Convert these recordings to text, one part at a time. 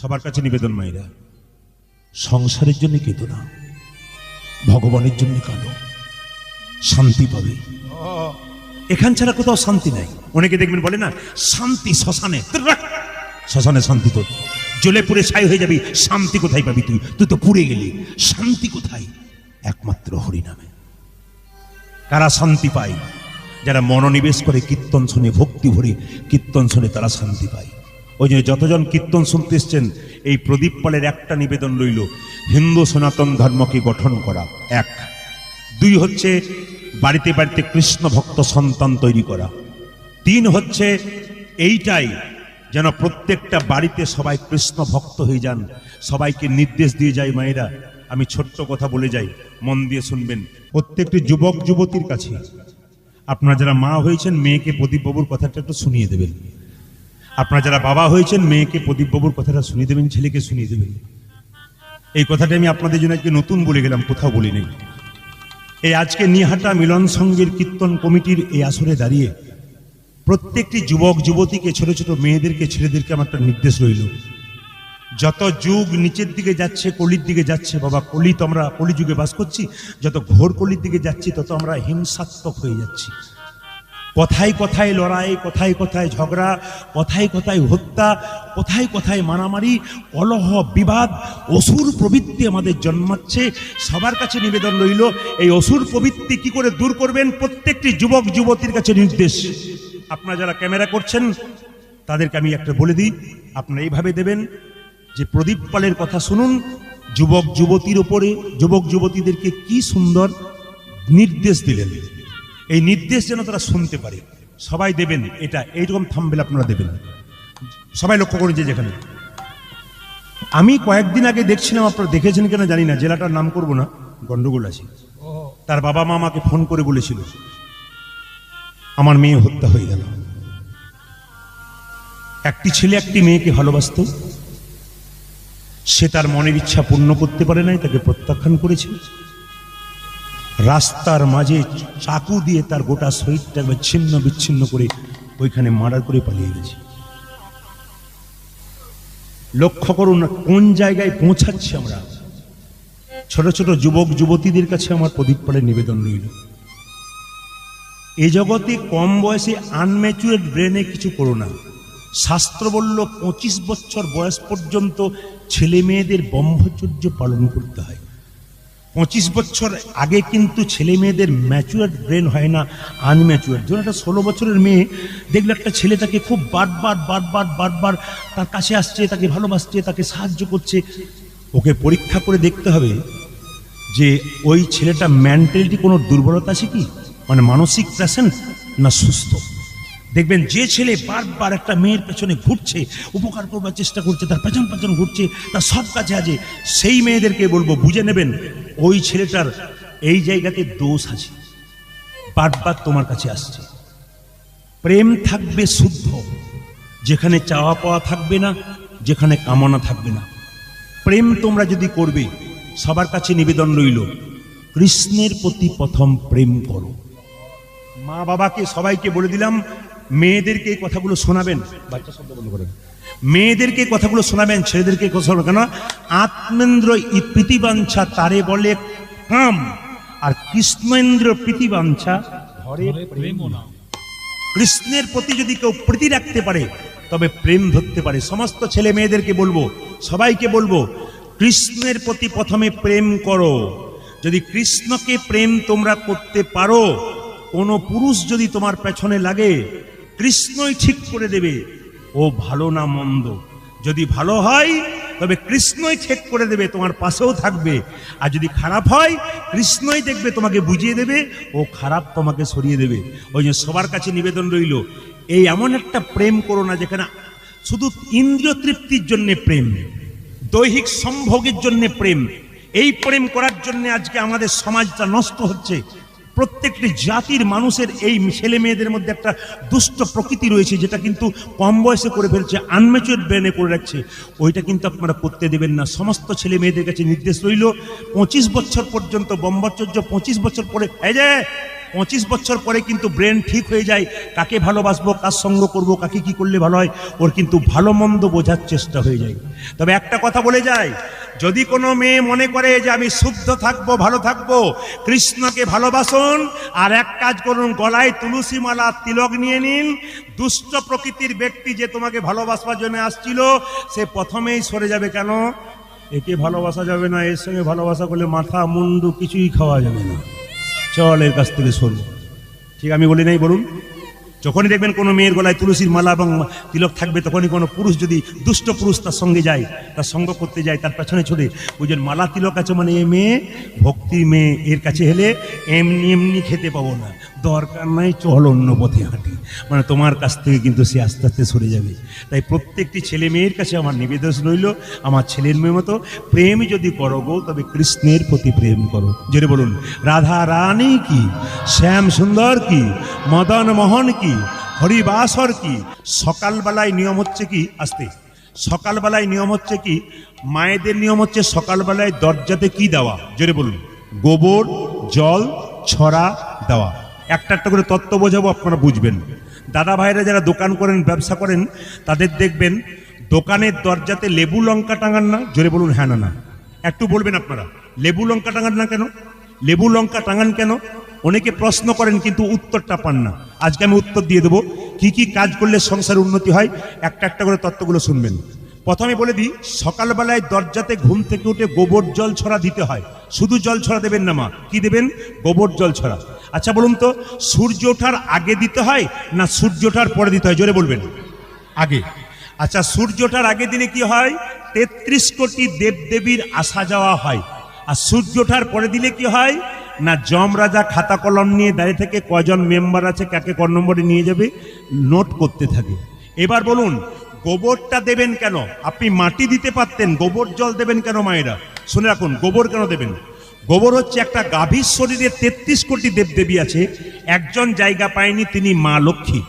সবার কাছে নিবেদন মায়েরা, সংসারের জন্য কেঁদো না, ভগবানের জন্য কাঁদো, শান্তি পাবে। এখান ছাড়া কোথাও শান্তি নাই। অনেকে দেখবেন বলে না শান্তি শ্মশানে, শ্মশানে শান্তি তোর, জ্বলে পুড়ে ছাই হয়ে যাবি, শান্তি কোথায় পাবি? তুই তুই তো পুড়ে গেলি, শান্তি কোথায়? একমাত্র হরিনামে। কারা শান্তি পায়? যারা মনোনিবেশ করে কীর্তন শুনে, ভক্তি ভরে কীর্তন শুনে, তারা শান্তি পায়। ওই জন্য যতজন কীর্তন শুনতে এসছেন, এই প্রদীপ পালের একটা নিবেদন রইল, হিন্দু সনাতন ধর্মকে গঠন করা এক, দুই হচ্ছে বাড়িতে বাড়িতে কৃষ্ণ ভক্ত সন্তান তৈরি করা, তিন হচ্ছে এইটাই যেন প্রত্যেকটা বাড়িতে সবাই কৃষ্ণ ভক্ত হয়ে যান। সবাইকে নির্দেশ দিয়ে যায় মায়েরা। আমি ছোট্ট কথা বলে যাই, মন দিয়ে শুনবেন। প্রত্যেকটি যুবক যুবতীর কাছে আপনারা যারা মা হয়েছেন, মেয়েকে প্রদীপবাবুর কথাটা একটু শুনিয়ে দেবেন। আপনারা যারা বাবা হয়েছেন, মেয়েকে প্রদীপবাবুর কথাটা শুনিয়ে দেবেন, ছেলেকে শুনিয়ে দেবেন। এই কথাটা আমি আপনাদের জন্য আজকে নতুন বলে গেলাম, কোথাও বলিনি। এই আজকে নিহাটা মিলন সংঘের কীর্তন কমিটির এই আসরে দাঁড়িয়ে প্রত্যেকটি যুবক যুবতীকে, ছোট ছোট মেয়েদেরকে, ছেলেদেরকে আমার একটা নির্দেশ রইল। যত যুগ নিচের দিকে যাচ্ছে, কলির দিকে যাচ্ছে, বাবা কলি তো আমরা কলিযুগে বাস করছি, যত ঘোর কলির দিকে যাচ্ছি তত আমরা হিংসাত্মক হয়ে যাচ্ছি। কথায় কথায় লড়াই, কথায় কথায় ঝগড়া, কথায় কথায় হত্যা, কথায় কথায় মারামারি, কলহ, বিবাদ, অসুর প্রবৃত্তি আমাদের জন্মাচ্ছে। সবার কাছে নিবেদন রইল, এই অসুর প্রবৃত্তি কি করে দূর করবেন? প্রত্যেকটি যুবক যুবতীর কাছে নির্দেশ। আপনারা যারা ক্যামেরা করছেন তাদেরকে আমি একটা বলে দিই, আপনারা এইভাবে দেবেন যে প্রদীপ পালের কথা শুনুন, যুবক যুবতীর উপরে, যুবক যুবতীদেরকে কি সুন্দর নির্দেশ দিলেন। এই নির্দেশ যেন তারা শুনতে পারে, সবাই দেবেন। এটা এইরকম থাম্বনেল আপনারা দেবেন, সবাই লক্ষ্য করুন। যে যেখানে আমি কয়েকদিন আগে দেখছিলাম, আপনারা দেখেছেন কেন জানি না, জেলাটার নাম করব না, গন্ডগোল আছে। তার বাবা মা আমাকে ফোন করে বলেছিল আমার মেয়ে হত্যা হয়ে গেল। একটি ছেলে একটি মেয়েকে ভালোবাসত, সে তার মনের ইচ্ছা পূর্ণ করতে পারে নাই, তাকে প্রত্যাখ্যান করেছে। রাস্তার মাঝে চাকু দিয়ে তার গোটা শরীরটা ছিন্ন বিচ্ছিন্ন করে ওইখানে মার্ডার করে পালিয়ে গেছে। লক্ষ্য করুন কোন জায়গায় পৌঁছাচ্ছি আমরা। ছোট ছোট যুবক যুবতীদের কাছে আমার প্রদীপ পালের নিবেদন রইল, এই জগতে কম বয়সে আনম্যাচুরেড ব্রেনে কিছু করো না। শাস্ত্র বলল 25 বছর বয়স পর্যন্ত ছেলে মেয়েদের ব্রহ্মচর্য পালন করতে হয়। 25 বছর আগে কিন্তু ছেলে মেয়েদের ম্যাচুয়ার ব্রেন হয় না, আনম্যাচুয়ার। ধরুন একটা 16 বছরের মেয়ে দেখলে একটা ছেলে তাকে খুব বারবার তার কাছে আসছে, তাকে ভালোবাসছে, তাকে সাহায্য করছে, ওকে পরীক্ষা করে দেখতে হবে যে ওই ছেলেটা মেন্টালিটি কোনো দুর্বলতা আছে কি, মানে মানসিক পেশেন্ট না সুস্থ। দেখবেন যে ছেলে বারবার একটা মেয়ের পেছনে ঘুরছে, উপকার করবার চেষ্টা করছে, তার পেছন পেছন ঘুরছে, তার সব কাছে আছে, সেই মেয়েদেরকে বলবো বুঝে নেবেন ওই ছেলেটার এই জায়গাতে দোষ আছে, বারবার তোমার কাছে আসছে। প্রেম থাকবে শুদ্ধ, যেখানে চাওয়া পাওয়া থাকবে না, যেখানে কামনা থাকবে না। প্রেম তোমরা যদি করবে, সবার কাছে নিবেদন রইল কৃষ্ণের প্রতি প্রথম প্রেম করো। মা বাবাকে সবাইকে বলে দিলাম, মেয়েদেরকে এই কথাগুলো শোনাবেন, বাচ্চা শব্দ বন্ধ করেন, মেয়েদেরকে কথাগুলো শোনাবেন, ছেলেদেরকে কথা শোনাবেন। কেন? আত্মেন্দ্র প্রীতিবাঞ্ছা তারে বলে কাম, আর কৃষ্ণেন্দ্র প্রীতিবাঞ্ছা ধরে প্রেম না। কৃষ্ণের প্রতি যদি কেউ প্রীতি রাখতে পারে তবে প্রেম ধরতে পারে। সমস্ত ছেলে মেয়েদেরকে বলবো, সবাইকে বলবো, কৃষ্ণের প্রতি প্রথমে প্রেম করো। যদি কৃষ্ণকে প্রেম তোমরা করতে পারো, কোনো পুরুষ যদি তোমার পেছনে লাগে, কৃষ্ণই ঠিক করে দেবে ও ভালো না মন্দ। যদি ভালো হয় তবে কৃষ্ণই ঠিক করে দেবে, তোমার পাশেও থাকবে। আর যদি খারাপ হয়, কৃষ্ণই দেখবে, তোমাকে বুঝিয়ে দেবে, ও খারাপ তোমাকে সরিয়ে দেবে। ওই জন্য সবার কাছে নিবেদন রইল, এই এমন একটা প্রেম করো না যেখানে শুধু ইন্দ্রিয় তৃপ্তির জন্য প্রেম, দৈহিক সম্ভোগের জন্য প্রেম। এই প্রেম করার জন্য আজকে আমাদের সমাজটা নষ্ট হচ্ছে। প্রত্যেকটি জাতির মানুষের এই ছেলে মেয়েদের মধ্যে একটা দুষ্ট প্রকৃতি রয়েছে, যেটা কিন্তু কম বয়সে করে ফেলছে, আনম্যাচুয়ার ব্রেনে করে রাখছে। ওইটা কিন্তু আপনারা করতে দেবেন না। সমস্ত ছেলে মেয়েদের কাছে নির্দেশ রইল, 25 বছর পর্যন্ত ব্রহ্মচর্য, 25 বছর পরে এই যে 25 বছর পরে কিন্তু ব্রেন ঠিক হয়ে যায়, কাকে ভালোবাসবো, কার সঙ্গ করব, কাকে কি করলে ভালো হয়, ওর কিন্তু ভালো মন্দ বোঝার চেষ্টা হয়ে যায়। তবে একটা কথা বলে যায়, যদি কোনো মেয়ে মনে করে যে আমি শুদ্ধ থাকবো, ভালো থাকবো, কৃষ্ণকে ভালোবাসুন আর এক কাজ করুন, গলায় তুলসী মালা তিলক নিয়ে নিন। দুষ্ট প্রকৃতির ব্যক্তি যে তোমাকে ভালোবাসবার জন্য আসছিল, সে প্রথমেই সরে যাবে। কেন? একে ভালোবাসা যাবে না, এর সঙ্গে ভালোবাসা করলে মাথা মুন্ডু কিছুই খাওয়া যাবে না, চল এর কাছ থেকে সরু। ঠিক আমি বলি নাই? বলুন। যখনই দেখবেন কোনো মেয়ের গলায় তুলসীর মালা এবং তিলক থাকবে, তখনই কোনো পুরুষ যদি দুষ্ট পুরুষ তার সঙ্গে যায়, তার সঙ্গ করতে যায়, তার পেছনে ছুটে বুঝলেন মালা তিলক আছে মানে এ মেয়ে ভক্তির মেয়ে, এর কাছে হেলে এমনি এমনি খেতে পাবো না, দরকার নাই, চল অন্য পথে হাঁটি, মানে তোমার কাছ থেকে কিন্তু সে আস্তে আস্তে সরে যাবে। তাই প্রত্যেকটি ছেলে মেয়ের কাছে আমার নিবেদন রইল, আমার ছেলের মেয়ে মতো প্রেম যদি করো গো, তবে কৃষ্ণের প্রতি প্রেম করো। যেটা বলুন, রাধা রানী কি, শ্যাম সুন্দর কি, মদন মোহন কি, হরিবাসর কি। সকালবেলায় নিয়ম হচ্ছে কি, আসতে সকালবেলায় নিয়ম হচ্ছে কি, মায়েদের নিয়ম হচ্ছে সকালবেলায় দরজাতে কি দেওয়া, জোরে বলুন, গোবর জল ছড়া দেওয়া। একটা একটা করে তত্ত্ব বোঝাবো, আপনারা বুঝবেন। দাদা ভাইরা যারা দোকান করেন, ব্যবসা করেন, তাদের দেখবেন দোকানের দরজাতে লেবু লঙ্কা টাঙান না, জোরে বলুন হ্যাঁ না না। একটু বলবেন আপনারা, লেবু লঙ্কা টাঙান না কেন? লেবু লঙ্কা টাঙান কেন? অনেকে প্রশ্ন করেন কিন্তু উত্তরটা পান না। আজকে আমি উত্তর দিয়ে দেবো, কি কি কাজ করলে সংসারের উন্নতি হয়, একটা একটা করে তত্ত্বগুলো শুনবেন। প্রথমে বলে দিই, সকালবেলায় দরজাতে ঘুম থেকে উঠে গোবর জল ছড়া দিতে হয়। শুধু জল ছড়া দেবেন না মা, কি দেবেন? গোবর জল ছড়া। আচ্ছা বলুন তো, সূর্য ওঠার আগে দিতে হয় না সূর্য ওঠার পরে দিতে হয়? জোরে বলবেন। আগে। আচ্ছা, সূর্য ওঠার আগে দিলে কি হয়? 33 কোটি দেবদেবীর আসা যাওয়া হয়। আর সূর্য ওঠার পরে দিলে কি হয় না, যমরাজা খাতা কলম নিয়ে দাঁড়িয়ে থেকে কজন মেম্বার আছে, কাকে ক নম্বরে নিয়ে যাবে, নোট করতে থাকে। এবার বলুন, গোবরটা দেবেন কেন? আপনি মাটি দিতে পারতেন, গোবর জল দেবেন কেন মায়েরা? শুনে রাখুন, গোবর কেন দেবেন? গোবর হচ্ছে একটা গাভীর শরীরে 33 কোটি দেবদেবী আছে, একজন জায়গা পায়নি, তিনি মা লক্ষ্মী।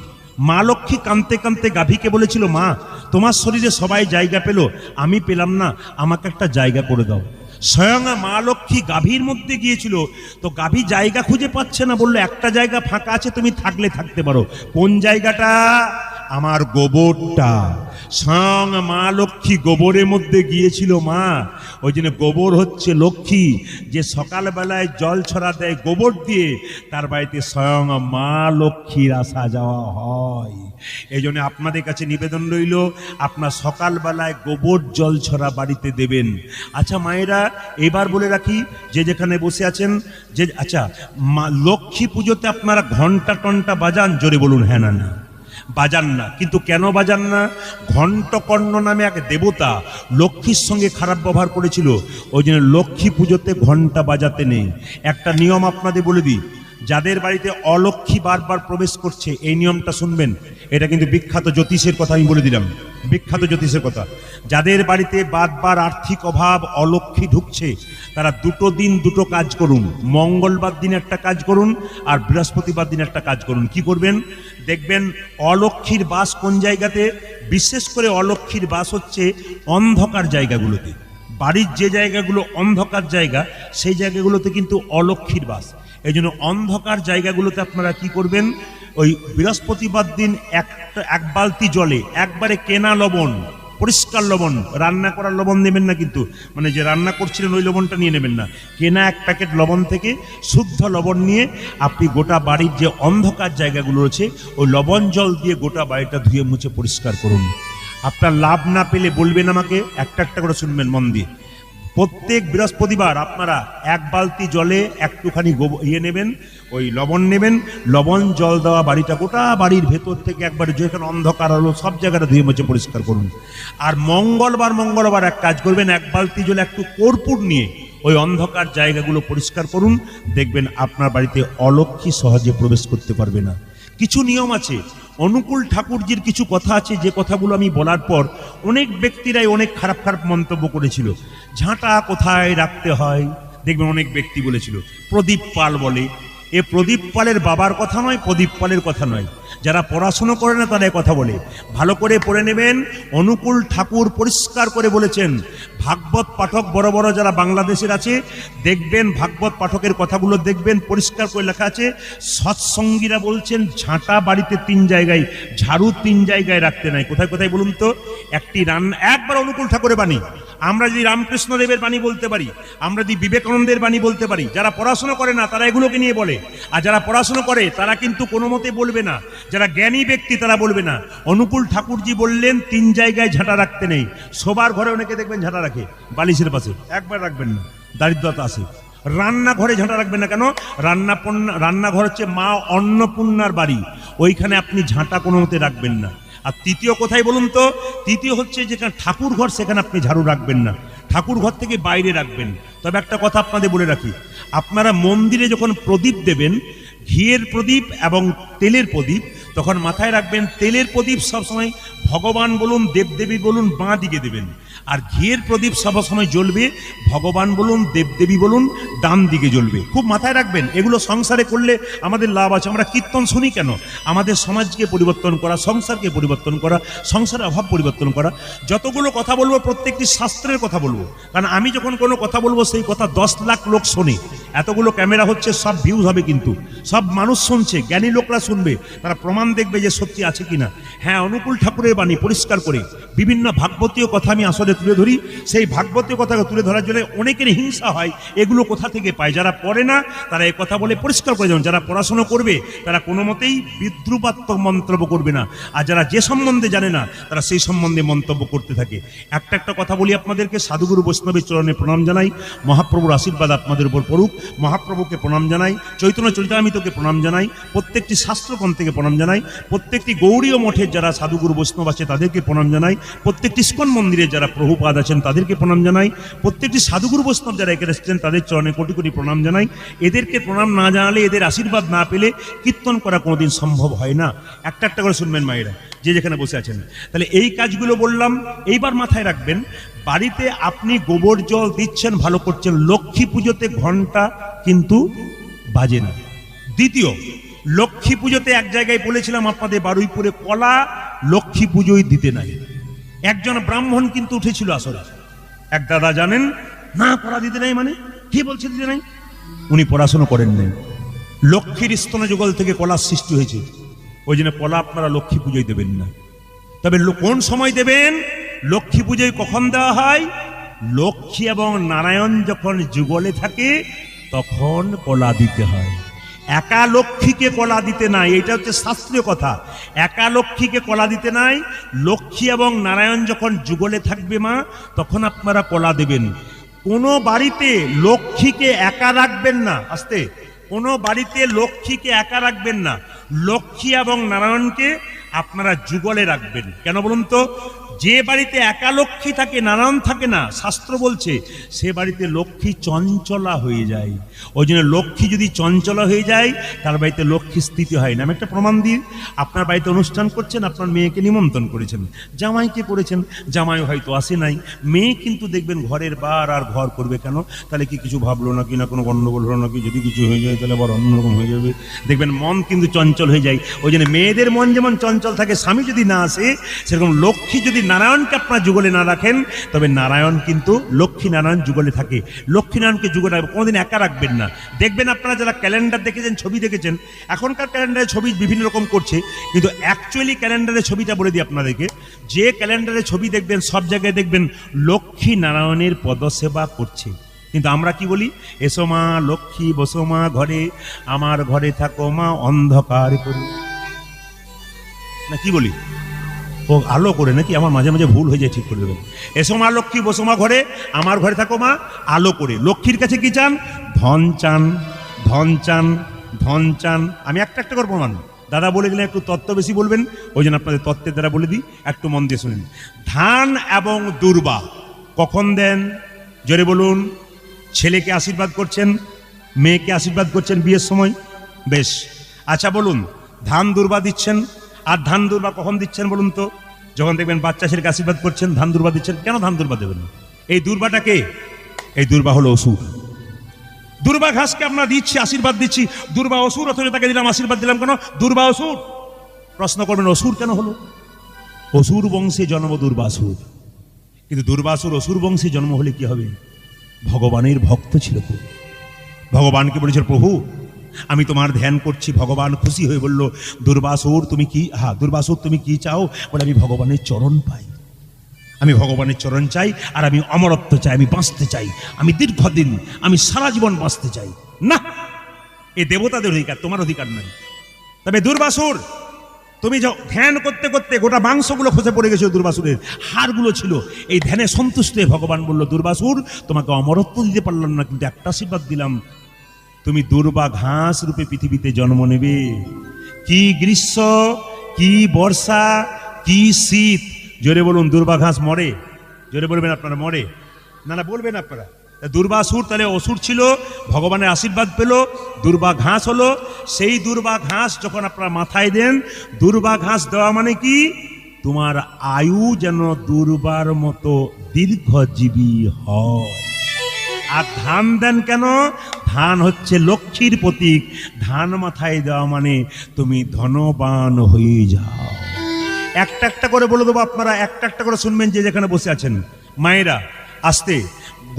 মা লক্ষ্মী কাঁদতে কাঁদতে গাভীকে বলেছিল, মা তোমার শরীরে সবাই জায়গা পেল, আমি পেলাম না, আমাকে একটা জায়গা করে দাও। স্বয়ং মা লক্ষ্মী গাভীর মধ্যে গিয়েছিল, তো গাভী জায়গা খুঁজে পাচ্ছে না, বললো একটা জায়গা ফাঁকা আছে, তুমি থাকলে থাকতে পারো। কোন জায়গাটা? আমার গোবরটা। স্বয়ং মা লক্ষ্মী গোবরের মধ্যে গিয়েছিল মা। ওই জন্য গোবর হচ্ছে লক্ষ্মী, যে সকালবেলায় জল ছড়া দেয় গোবর দিয়ে, তার বাড়িতে স্বয়ং মা লক্ষ্মীর আসা যাওয়া হয়। এই জন্য আপনাদের কাছে নিবেদন রইল, আপনার সকালবেলায় গোবর জল ছড়া বাড়িতে দেবেন। আচ্ছা মায়েরা, এবার বলে রাখি, যে যেখানে বসে আছেন, যে আচ্ছা লক্ষ্মী পুজোতে আপনারা ঘন্টা টন্টা বাজান? জোরে বলুন হ্যাঁ না না। বাজান না, কিন্তু কেন বাজান না? ঘণ্টকর্ণ নামে এক দেবতা লক্ষ্মীর সঙ্গে খারাপ ব্যবহার করেছিল, ওই জন্য লক্ষ্মী পুজোতে ঘণ্টা বাজাতে নেই। একটা নিয়ম আপনাদের বলে দিই, যাদের বাড়িতে অলক্ষ্মী বারবার প্রবেশ করছে, এই নিয়মটা শুনবেন, এটা কিন্তু বিখ্যাত জ্যোতিষের কথা আমি বলে দিলাম, বিখ্যাত জ্যোতিষের কথা। যাদের বাড়িতে বারবার আর্থিক অভাব, অলক্ষ্মী ঢুকছে, তারা দুটো দিন দুটো কাজ করুন। মঙ্গলবার দিন একটা কাজ করুন, আর বৃহস্পতিবার দিন একটা কাজ করুন। কি করবেন? দেখবেন অলক্ষ্মীর বাস কোন জায়গাতে, বিশেষ করে অলক্ষ্মীর বাস হচ্ছে অন্ধকার জায়গাগুলোতে। বাড়ির যে জায়গাগুলো অন্ধকার জায়গা, সেই জায়গাগুলোতে কিন্তু অলক্ষ্মীর বাস। এই জন্য অন্ধকার জায়গাগুলোতে আপনারা কি করবেন, ওই বৃহস্পতিবার দিন এক বালতি জলে একবারে কেনা লবণ, পরিষ্কার লবণ, রান্না করার লবণ নেবেন না কিন্তু, মানে যে রান্না করছিলেন ওই লবণটা নিয়ে নেবেন না, কেনা এক প্যাকেট লবণ থেকে শুদ্ধ লবণ নিয়ে আপনি গোটা বাড়ির যে অন্ধকার জায়গাগুলো রয়েছে, ওই লবণ জল দিয়ে গোটা বাড়িটা ধুয়ে মুছে পরিষ্কার করুন। আপনার লাভ না পেলে বলবেন আমাকে, একটা একটা করে শুনবেন মন দিয়ে। প্রত্যেক বৃহস্পতিবার আপনারা এক বালতি জলে একটুখানি নেবেন, ওই লবণ নেবেন, লবণ জল দেওয়া বাড়িটা গোটা বাড়ির ভেতর থেকে একবারে যেখানে অন্ধকার হলো সব জায়গাটা ধুয়ে মুছে পরিষ্কার করুন। আর মঙ্গলবার এক কাজ করবেন, এক বালতি জলে একটু কর্পূর নিয়ে ওই অন্ধকার জায়গাগুলো পরিষ্কার করুন। দেখবেন আপনার বাড়িতে অলক্ষ্মী সহজে প্রবেশ করতে পারবে না। কিছু নিয়ম আছে, অনুকূল ঠাকুরজির কিছু কথা আছে, যে কথাগুলো আমি বলার পর অনেক ব্যক্তিরাই অনেক খারাপ খারাপ মন্তব্য করেছিল। ঝাঁটা কোথায় রাখতে হয়, দেখবেন অনেক ব্যক্তি বলেছিল। প্রদীপ পাল বলে, এ প্রদীপ পালের বাবার কথা নয়, প্রদীপ পালের কথা নয়। যারা পড়াশুনো করে না তারা কথা বলে, ভালো করে পড়ে নেবেন। অনুকূল ঠাকুর পরিষ্কার করে বলেছেন, ভাগবত পাঠক বড় বড় যারা বাংলাদেশের আছে দেখবেন, ভাগবত পাঠকের কথাগুলো দেখবেন, পরিষ্কার করে লেখা আছে। সৎসঙ্গীরা বলছেন ঝাঁটা বাড়িতে 3 জায়গায়, ঝাড়ু 3 জায়গায় রাখতে নাই। কোথায় কোথায় বলুন তো? একটি রান্না, একবার অনুকূল ঠাকুরের বাণী, আমরা যদি রামকৃষ্ণদেবের বাণী বলতে পারি, আমরা যদি বিবেকানন্দের বাণী বলতে পারি, যারা পড়াশোনা করে না তারা এগুলোকে নিয়ে বলে, আর যারা পড়াশোনা করে তারা কিন্তু কোনো মতে বলবে না, যারা জ্ঞানী ব্যক্তি তারা বলবে না। অনুকূল ঠাকুরজি বললেন 3 জায়গায় ঝাঁটা রাখতে নেই। সবার ঘরে অনেকে দেখবেন ঝাঁটা রাখে বালিশের পাশে, একবার রাখবেন না, দারিদ্রতা আছে। রান্নাঘরে ঝাঁটা রাখবেন না, কেন? রান্নাঘর হচ্ছে মা অন্নপূর্ণার বাড়ি, ওইখানে আপনি ঝাঁটা কোনো মতে রাখবেন না। আর তৃতীয় কোথায় বলুন তো? তৃতীয় হচ্ছে যেখানে ঠাকুর ঘর, সেখানে আপনি ঝাড়ু রাখবেন না, ঠাকুর ঘর থেকে বাইরে রাখবেন। তবে একটা কথা আপনাদের বলে রাখি, আপনারা মন্দিরে যখন প্রদীপ দেবেন, ঘিয়ের প্রদীপ এবং তেলের প্রদীপ, তখন মাথায় রাখবেন তেলের প্রদীপ সবসময় ভগবান বলুন দেবদেবী বলুন বাঁ দিকে দেবেন, আর ঘিয়ের প্রদীপ সবসময় জ্বলবে ভগবান বলুন দেবদেবী বলুন ডান দিকে জ্বলবে। খুব মাথায় রাখবেন, এগুলো সংসারে করলে আমাদের লাভ আছে। আমরা কীর্তন শুনি কেন? আমাদের সমাজকে পরিবর্তন করা, সংসারকে পরিবর্তন করা, সংসারের অভাব পরিবর্তন করা। যতগুলো কথা বলবো প্রত্যেকটি শাস্ত্রের কথা বলবো, কারণ আমি যখন কোনো কথা বলবো সেই কথা 10 লাখ লোক শোনে। এতগুলো ক্যামেরা হচ্ছে, সব ভিউজ হবে, কিন্তু সব মানুষ শুনছে, জ্ঞানী লোকরা শুনবে, তারা প্রমাণ দেখবে যে সত্যি আছে কিনা। হ্যাঁ, অনুকূল ঠাকুরের বাণী পরিষ্কার করে বিভিন্ন ভাগবতীয় কথা আমি আসলে তুলে ধরি। সেই ভাগবতীয় কথাকে তুলে ধরার জন্য অনেকের হিংসা হয়, এগুলো কোথা থেকে পায়? যারা পড়ে না তারা এই কথা বলে পরিষ্কার করে যাবেন। যারা পড়াশোনা করবে তারা কোনো মতেই বিদ্রুপাত্মক মন্তব্য করবে না, আর যারা যে সম্বন্ধে জানে না তারা সেই সম্বন্ধে মন্তব্য করতে থাকে। একটা কথা বলি আপনাদেরকে, সাধুগুরু বৈষ্ণবের চরণে প্রণাম জানাই, মহাপ্রভুর আশীর্বাদ আপনাদের উপর পড়ুক, মহাপ্রভুকে প্রণাম জানাই, চৈতন্য চরিতামৃতকে প্রণাম জানাই, প্রত্যেকটি শাস্ত্রগ্রন্থকে প্রণাম জানাই, প্রত্যেকটি গৌড়ীয় মঠের যারা সাধুগুরু বৈষ্ণব আছে তাদেরকে প্রণাম জানাই, প্রত্যেকটি ইস্কন মন্দিরে যারা প্রভুপাদ আছেন তাদেরকে প্রণাম জানাই, প্রত্যেকটি সাধুগুরু বৈষ্ণব যারা এখানে এসেছেন তাদের চরণে কোটি কোটি প্রণাম জানাই। এদেরকে প্রণাম না জানালে, এদের আশীর্বাদ না পেলে কীর্তন করা কোনোদিন সম্ভব হয় না। একটা করে শুনবেন মায়েরা, যে যেখানে বসে আছেন। তাহলে এই কাজগুলো বললাম, এইবার মাথায় রাখবেন, বাড়িতে আপনি গোবর জল দিচ্ছেন, ভালো করছেন, লক্ষ্মী পুজোতে ঘন্টা কিন্তু বাজে না। দ্বিতীয়, লক্ষ্মী পুজোতে এক জায়গায় বলেছিলাম আপনাদের বারুইপুরে, কলা লক্ষ্মী পুজোয় দিতে নাই। একজন ব্রাহ্মণ কিন্তু উঠেছিল আসলে, এক দাদা জানেন না, কলা দিতে নাই মানে কি বলছে দিতে নাই? উনি পড়াশোনা করেন নাই। লক্ষ্মীর স্তন যুগল থেকে কলার সৃষ্টি হয়েছে, ওই জন্য কলা আপনারা লক্ষ্মী পুজোয় দেবেন না। তবে কোন সময় দেবেন? লক্ষ্মী পুজোয় কখন দেওয়া হয়? লক্ষ্মী এবং নারায়ণ যখন যুগলে থাকে তখন কলা দিতে হয়। একা লক্ষ্মীকে কলা দিতে নাই, এটা হচ্ছে শাস্ত্রীয় কথা। একা লক্ষ্মীকে কলা দিতে নাই, লক্ষ্মী এবং নারায়ণ যখন যুগলে থাকবে মা, তখন আপনারা কলা দেবেন। কোনো বাড়িতে লক্ষ্মীকে একা রাখবেন না, আস্তে, কোনো বাড়িতে লক্ষ্মীকে একা রাখবেন না, লক্ষ্মী এবং নারায়ণকে আপনারা যুগলে রাখবেন। কেন বলুন তো? যে বাড়িতে একা লক্ষ্মী থাকে, নারায়ণ থাকে না, শাস্ত্র বলছে সে বাড়িতে লক্ষ্মী চঞ্চলা হয়ে যায়। ওই জন্য লক্ষ্মী যদি চঞ্চলা হয়ে যায় তার বাড়িতে লক্ষ্মী স্থিতি হয় না। আমি একটা প্রমাণ দিই, আপনার বাড়িতে অনুষ্ঠান করছেন, আপনার মেয়েকে নিমন্ত্রণ করেছেন, জামাইকে করেছেন, জামাই হয়তো আসে নাই, মেয়ে কিন্তু দেখবেন ঘরের বার আর ঘর করবে। কেন? তাহলে কি কিছু ভাবলো নাকি, না কোনো গণ্ডগোল হলো নাকি, যদি কিছু হয়ে যায় তাহলে আবার অন্যরকম হয়ে যাবে। দেখবেন মন কিন্তু চঞ্চল হয়ে যায়। ওই জন্য মেয়েদের মন যেমন চঞ্চল থাকে, স্বামী যদি না আসে, সেরকম লক্ষ্মী যদি নারায়ণকে আপনার যুগলে না রাখেন, তবে নারায়ণ কিন্তু লক্ষ্মী নারায়ণ যুগলে থাকে। লক্ষ্মী নারায়ণকে যুগলে রাখবেন, কোনোদিন একা রাখবেন না। দেখবেন আপনারা যারা ক্যালেন্ডার দেখেছেন, ছবি দেখেছেন, এখনকার ক্যালেন্ডারে ছবি বিভিন্ন রকম করছে, কিন্তু অ্যাকচুয়ালি ক্যালেন্ডারের ছবিটা বলে দিই আপনাদেরকে। যে ক্যালেন্ডারে ছবি দেখবেন সব জায়গায় দেখবেন লক্ষ্মী নারায়ণের পদসেবা করছে, কিন্তু আমরা কি বলি? এসো মা লক্ষ্মী, বসো মা ঘরে, আমার ঘরে থাকো মা অন্ধকার করে, না কি বলি? ও আলো করে নাকি? আমার মাঝে মাঝে ভুল হয়ে যায়, ঠিক করে দেবেন। এসো মা লক্ষ্মী, বসো মা ঘরে, আমার ঘরে থাকো মা আলো করে। লক্ষ্মীর কাছে কি চান? ধন চান, ধন চান, ধন চান। আমি একটা করে প্রমাণ, দাদা বলে দিলেন একটু তত্ত্ব বেশি বলবেন, ওই জন্য আপনাদের তত্ত্বের দ্বারা বলে দিই, একটু মন দিয়ে শুনেন। ধান এবং দুর্বা কখন দেন? জোরে বলুন। ছেলেকে আশীর্বাদ করছেন, মেয়েকে আশীর্বাদ করছেন বিয়ের সময়, বেশ। আচ্ছা বলুন, ধান দুর্বা দিচ্ছেন, আর ধান দুর্বা কখন দিচ্ছেন বলুন তো? যখন দেখবেন বাচ্চা ছেলেকে আশীর্বাদ করছেন, ধান দুর্বা দিচ্ছেন। কেন ধান দুর্বা দেবেন? এই দুর্বাটা কে? এই দুর্বা হলো অসুর। দুর্বা ঘাসকে আমরা দিচ্ছি, আশীর্বাদ দিচ্ছি, দুর্বা অসুর, অথচ তাকে দিলাম আশীর্বাদ দিলাম কেন? দুর্বা অসুর। প্রশ্ন করবেন অসুর কেন হলো? অসুর বংশে জন্ম দুর্বাসুর। কিন্তু দুর্বাসুর অসুর বংশে জন্ম হলে কি হবে? ভগবানের ভক্ত ছিল খুব। ভগবানকে বলেছিল, প্রভু আমি তোমার ধ্যান করছি। ভগবান খুশি হয়ে বলল, দুর্বাসুর তুমি কি দুর্বাসুর তুমি কি চাও? বলে, আমি ভগবানের চরণ পাই, আমি ভগবানের চরণ চাই, আর আমি অমরত্ব চাই, আমি বাঁচতে চাই, আমি দীর্ঘদিন, আমি সারা জীবন বাঁচতে চাই। না, এ দেবতাদের অধিকার, তোমার অধিকার নয়। তবে দুর্বাসুর, তুমি ধ্যান করতে করতে গোটা মাংসগুলো খসে পড়ে গেছিল, দুর্বাসুরের হাড়গুলো ছিল। এই ধ্যানে সন্তুষ্ট হয়ে ভগবান বলল, দুর্বাসুর তোমাকে অমরত্ব দিতে পারলাম না, কিন্তু একটা আশীর্বাদ দিলাম, তুমি দুর্বা ঘাস রূপে পৃথিবীতে জন্ম নেবে। কি গ্রীষ্ম, কি বর্ষা, কি শীত, জোরে বলুন। দুর্বা ঘাস মরে? জোরে বলবেন আপনারা, মরে? না না বলবেন আপনারা। দুর্বাসুর তাহলে অসুর ছিল, ভগবানের আশীর্বাদ পেল, দুর্বা ঘাস হলো। সেই দুর্বা ঘাস যখন আপনারা মাথায় দেন, দুর্বা ঘাস দেওয়া মানে কি? তোমার আয়ু যেন দুর্বার মতো দীর্ঘজীবী হয়। আর ধান দেন কেন? ধান হচ্ছে লক্ষ্মীর প্রতীক। ধান মাথায় দেওয়া মানে তুমি ধনবান হয়ে যাও। একটা একটা করে বলে দেবো, আপনারা একটা একটা করে শুনবেন, যে যেখানে বসে আছেন। মায়েরা আসতে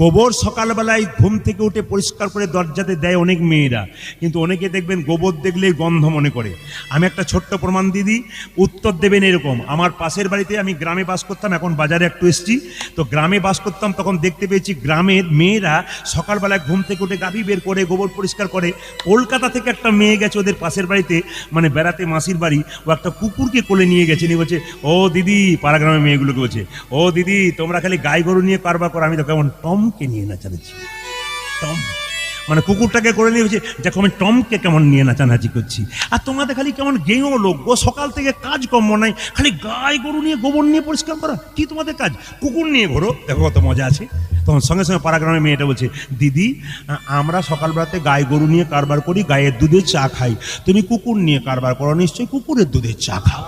গোবর সকালবেলায় ঘুম থেকে উঠে পরিষ্কার করে দরজাতে দেয় অনেক মেয়েরা, কিন্তু অনেকে দেখবেন গোবর দেখলেই গন্ধ মনে করে। আমি একটা ছোট্ট প্রমাণ দিয়ে দিই, উত্তর দেবেন এরকম। আমার পাশের বাড়িতে, আমি গ্রামে বাস করতাম, এখন বাজারে একটু এসেছি, তো গ্রামে বাস করতাম, তখন দেখতে পেয়েছি গ্রামের মেয়েরা সকালবেলায় ঘুম থেকে উঠে গাভী বের করে গোবর পরিষ্কার করে। কলকাতা থেকে একটা মেয়ে গেছে ওদের পাশের বাড়িতে, মানে বেড়াতে, মাসির বাড়ি। ও একটা কুকুরকে কোলে নিয়ে গেছে, নিয়ে বলছে, ও দিদি, পাড়া গ্রামের মেয়েগুলোকে বলছে, ও দিদি তোমরা খালি গাই গরু নিয়ে কারবার করো, আমি তো কেমন টমকে নিয়ে নাচানাচি। টম মানে কুকুরটাকে করে নিয়ে বলছে, দেখো আমি টমকে কেমন নিয়ে নাচানাচি করছি। আর তোমাদের খালি কেমন গেঁয়ো লোক গো, সকাল থেকে কাজ কম নাই, খালি গাই গরু নিয়ে গোবর নিয়ে পরিষ্কার করা, কি তোমাদের কাজ? কুকুর নিয়ে ঘোরো, দেখো কত মজা আছে। তখন সঙ্গে সঙ্গে পাড়া গ্রামের মেয়েটা বলছে, দিদি আমরা সকালবেলাতে গাই গরু নিয়ে কারবার করি, গায়ের দুধের চা খাই, তুমি কুকুর নিয়ে কারবার করো, নিশ্চয়ই কুকুরের দুধের চা খাও।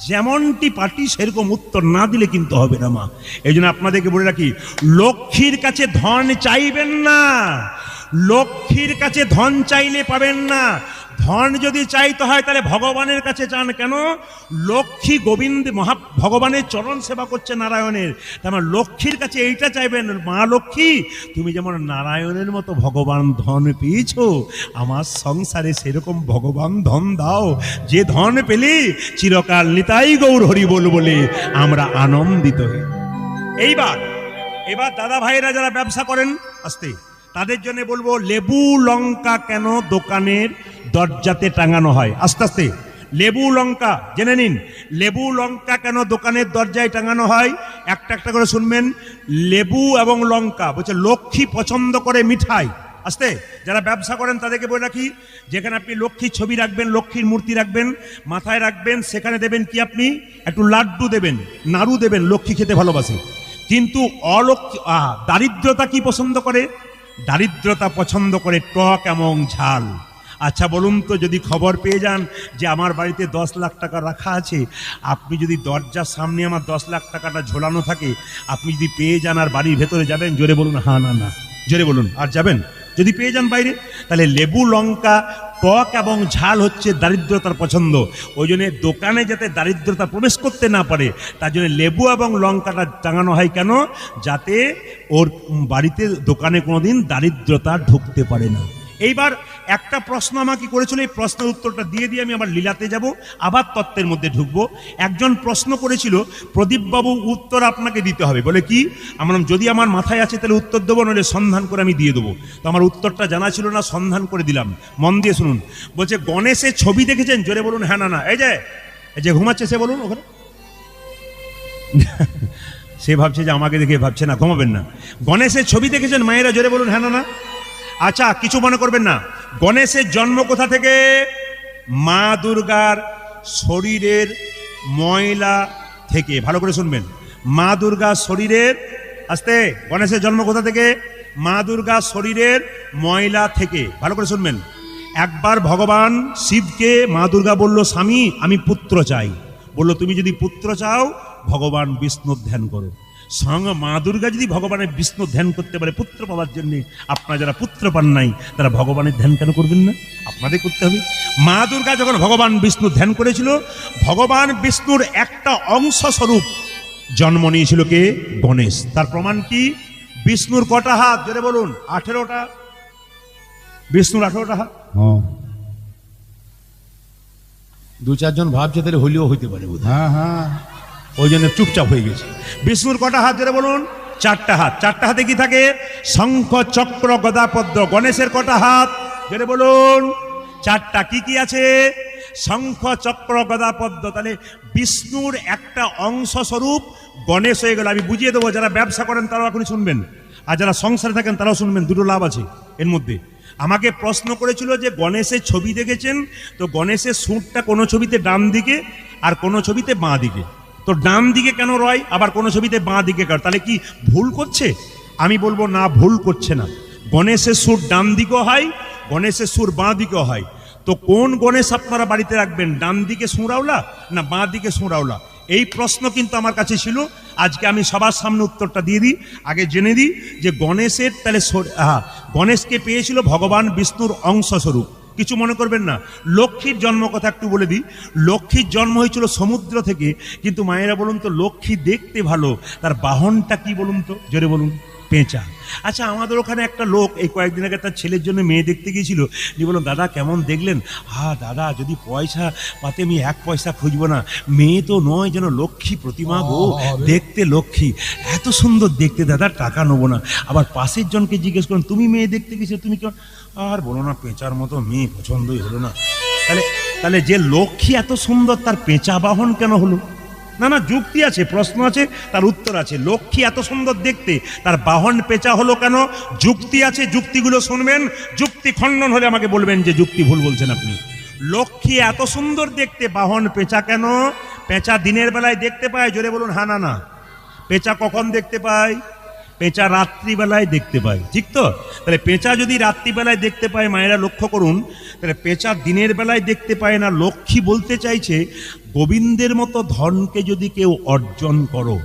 যেমনটি পার্টি সেরকম উত্তর না দিলে কিন্তু হবে না মা। এই জন্য আপনাদেরকে বলে রাখি, লক্ষ্মীর কাছে ধন চাইবেন না। লক্ষ্মীর কাছে ধন চাইলে পাবেন না। ধন যদি চাইতে হয় তাহলে ভগবানের কাছে চান। কেন? লক্ষ্মী গোবিন্দ ভগবানের চরণ সেবা করছে নারায়ণের, তেমন লক্ষ্মীর কাছে এইটা চাইবেন, মা লক্ষ্মী তুমি যেমন নারায়ণের মতো ভগবান ধন পেয়েছো, আমার সংসারে সেরকম ভগবান ধন দাও, যে ধন পেলে চিরকাল নিতাই গৌর হরি বল বলে আমরা আনন্দিত হই। এবার দাদা ভাইরা যারা ব্যবসা করেন আসতে, তাদের জন্য বলবো, লেবু লঙ্কা কেন দোকানের দরজাতে টাঙানো হয়? আস্তে আস্তে, লেবু লঙ্কা জেনে নিন। লেবু লঙ্কা কেন দোকানের দরজায় টাঙানো হয়? একটা একটা করে শুনবেন। লেবু এবং লঙ্কা বলছে লক্ষ্মী পছন্দ করে মিঠাই। আস্তে, যারা ব্যবসা করেন তাদেরকে বলে রাখি, যেখানে আপনি লক্ষ্মীর ছবি রাখবেন, লক্ষ্মীর মূর্তি রাখবেন, মাথায় রাখবেন, সেখানে দেবেন কি? আপনি একটু লাড্ডু দেবেন, নাড়ু দেবেন, লক্ষ্মী খেতে ভালোবাসে। কিন্তু দারিদ্রতা কি পছন্দ করে? দারিদ্রতা পছন্দ করে টক এবং ঝাল। আচ্ছা বলুন তো, যদি খবর পেয়ে যান যে আমার বাড়িতে 10 লাখ টাকা রাখা আছে, আপনি যদি দরজার সামনে আমার 10 লাখ টাকাটা ঝোলানো থাকে, আপনি যদি পেয়ে যান আর বাড়ির ভেতরে যাবেন? জোরে বলুন হ্যাঁ না না, জোরে বলুন। আর যাবেন যদি পেয়ে যান বাইরে? তাহলে লেবু লঙ্কা টক এবং ঝাল হচ্ছে দারিদ্রতার পছন্দ। ওই জন্য দোকানে যাতে দারিদ্রতা প্রবেশ করতে না পারে, তার জন্য লেবু এবং লঙ্কাটা টাঙানো হয়। কেন? যাতে ওর বাড়িতে, দোকানে কোনোদিন দারিদ্রতা ঢুকতে পারে না। এইবার একটা প্রশ্ন আমাকে করেছিল, এই প্রশ্নের উত্তরটা দিয়ে আমি আবার লীলাতে যাব, আবার তত্ত্বের মধ্যে ঢুকবো। একজন প্রশ্ন করেছিল, প্রদীপবাবু উত্তর আপনাকে দিতে হবে। বলে কি? আমার যদি আমার মাথায় আছে তাহলে উত্তর দেবো, নইলে সন্ধান করে আমি দিয়ে দেবো। তো আমার উত্তরটা জানা ছিল না, সন্ধান করে দিলাম। মন দিয়ে শুনুন। বলছে গণেশের ছবি দেখেছেন? জোরে বলুন হ্যাঁ না না। এই যে ঘুমাচ্ছে সে বলুন ওখানে। সে ভাবছে যে আমাকে দেখে ভাবছে না, ঘুমাবেন না। গণেশের ছবি দেখেছেন মায়েরা? জোরে বলুন হ্যাঁ না না। আচ্ছা কিছু মনে করবেন না। গণেশের জন্ম কোথা থেকে? মা দুর্গার শরীরের ময়লা থেকে। ভালো করে শুনবেন, মা দুর্গার শরীরের, আস্তে, গণেশের জন্ম কোথা থেকে? মা দুর্গার শরীরের ময়লা থেকে। ভালো করে শুনবেন। একবার ভগবান শিবকে মা দুর্গা বলল, স্বামী আমি পুত্র চাই। বলল তুমি যদি পুত্র চাও ভগবান বিষ্ণুর ধ্যান করো। স্বয়ং মা দুর্গা যদি ভগবানের বিষ্ণু ধ্যান করতে পারে পুত্র পাওয়ার জন্য, আপনারা যারা পুত্র পান নাই তারা ভগবানের ধ্যান কেন করবেন না? আপনাদের করতে হবে। মা দুর্গা যখন ভগবান বিষ্ণু ধ্যান করেছিল, ভগবান বিষ্ণুর একটা অংশ স্বরূপ জন্ম নিয়েছিল কে? গণেশ। তার প্রমাণ কি? বিষ্ণুর কটা হাত? জোরে বলুন। 18টা। বিষ্ণুর 18টা হাত। দু চারজন ভাবছে তাহলে হলেও হইতে পারে বোধ। হ্যাঁ, ওই জন্য চুপচাপ হয়ে গেছে। বিষ্ণুর কটা হাত? জোরে বলুন। 4টা হাত। 4টা হাতে কি থাকে? শঙ্খ, চক্র, গদা, পদ্ম। গণেশের কটা হাত? জোরে বলুন। 4টা। কি কি আছে? শঙ্খ, চক্র, গদা, পদ্ম। তাহলে বিষ্ণুর একটা অংশ স্বরূপ গণেশ হয়ে গেল। আমি বুঝিয়ে দেবো, যারা ব্যবসা করেন তারাও এখনই শুনবেন, আর যারা সংসারে থাকেন তারাও শুনবেন। দুটো লাভ আছে এর মধ্যে। আমাকে প্রশ্ন করেছিল যে গণেশের ছবি দেখেছেন, তো গণেশের সুরটা কোনো ছবিতে ডান দিকে আর কোনো ছবিতে বাঁ দিকে, তো ডান দিকে কেন রয়, আবার কোনো ছবিতে বাঁ দিকে কেন? তাহলে কি ভুল করছে? আমি বলবো না, ভুল করছে না। গণেশের সুর ডান দিকেও হয়, গণেশের সুর বাঁ দিকেও হয়। তো কোন গণেশ আপনারা বাড়িতে রাখবেন? ডান দিকে সুরাওলা না বাঁ দিকে সুরাওলা? এই প্রশ্ন কিন্তু আমার কাছে ছিল। আজকে আমি সবার সামনে উত্তরটা দিয়ে দিই। আগে জেনে দিই যে গণেশের তাহলে গণেশকে পেয়েছিল ভগবান বিষ্ণুর অংশস্বরূপ। কিছু মনে করবেন না। লক্ষ্মীর জন্ম কথা একটু বলে দিই। লক্ষ্মীর জন্ম হয়েছিল সমুদ্র থেকে। কিন্তু মায়েরা বলুন তো, লক্ষ্মী দেখতে ভালো, তার বাহনটা কি বলুন তো? জোরে বলুন। পেঁচা। আচ্ছা, আমাদের ওখানে একটা লোক এই কয়েকদিন আগে তার ছেলের জন্য মেয়ে দেখতে গিয়েছিল। যে বলুন, দাদা কেমন দেখলেন? দাদা যদি পয়সা পাতে আমি 1 পয়সা খুঁজবো না, মেয়ে তো নয়, যেন লক্ষ্মী প্রতিমা গো, দেখতে লক্ষ্মী, এত সুন্দর দেখতে দাদা, টাকা নেবো না। আবার পাশের জনকে জিজ্ঞেস করেন, তুমি মেয়ে দেখতে গেছো, তুমি কেমন? আর বলো না, পেঁচার মতো মেয়ে পছন্দই হলো না। তাহলে যে লক্ষ্মী এত সুন্দর, তার পেঁচা বাহন কেন হলো? না, যুক্তি আছে, প্রশ্ন আছে, তার উত্তর আছে। লক্ষ্মী এত সুন্দর দেখতে, তার বাহন পেঁচা হলো কেন? যুক্তি আছে, যুক্তিগুলো শুনবেন। যুক্তি খণ্ডন হলে আমাকে বলবেন যে যুক্তি ভুল বলছেন আপনি। লক্ষ্মী এত সুন্দর দেখতে, বাহন পেঁচা কেন? পেঁচা দিনের বেলায় দেখতে পায়। জোরে বলুন হ্যাঁ না না। পেঁচা কখন দেখতে পায়? পেঁচা রাত্রিবেলায় দেখতে পায়, ঠিক তো? তাহলে পেঁচা যদি রাত্রিবেলায় দেখতে পায়, মায়েরা লক্ষ্য করুন, তাহলে পেঁচা দিনের বেলায় দেখতে পায় না। লক্ষ্মী বলতে চাইছে, গোবিন্দের মতো ধনকে যদি কেউ অর্জন করো,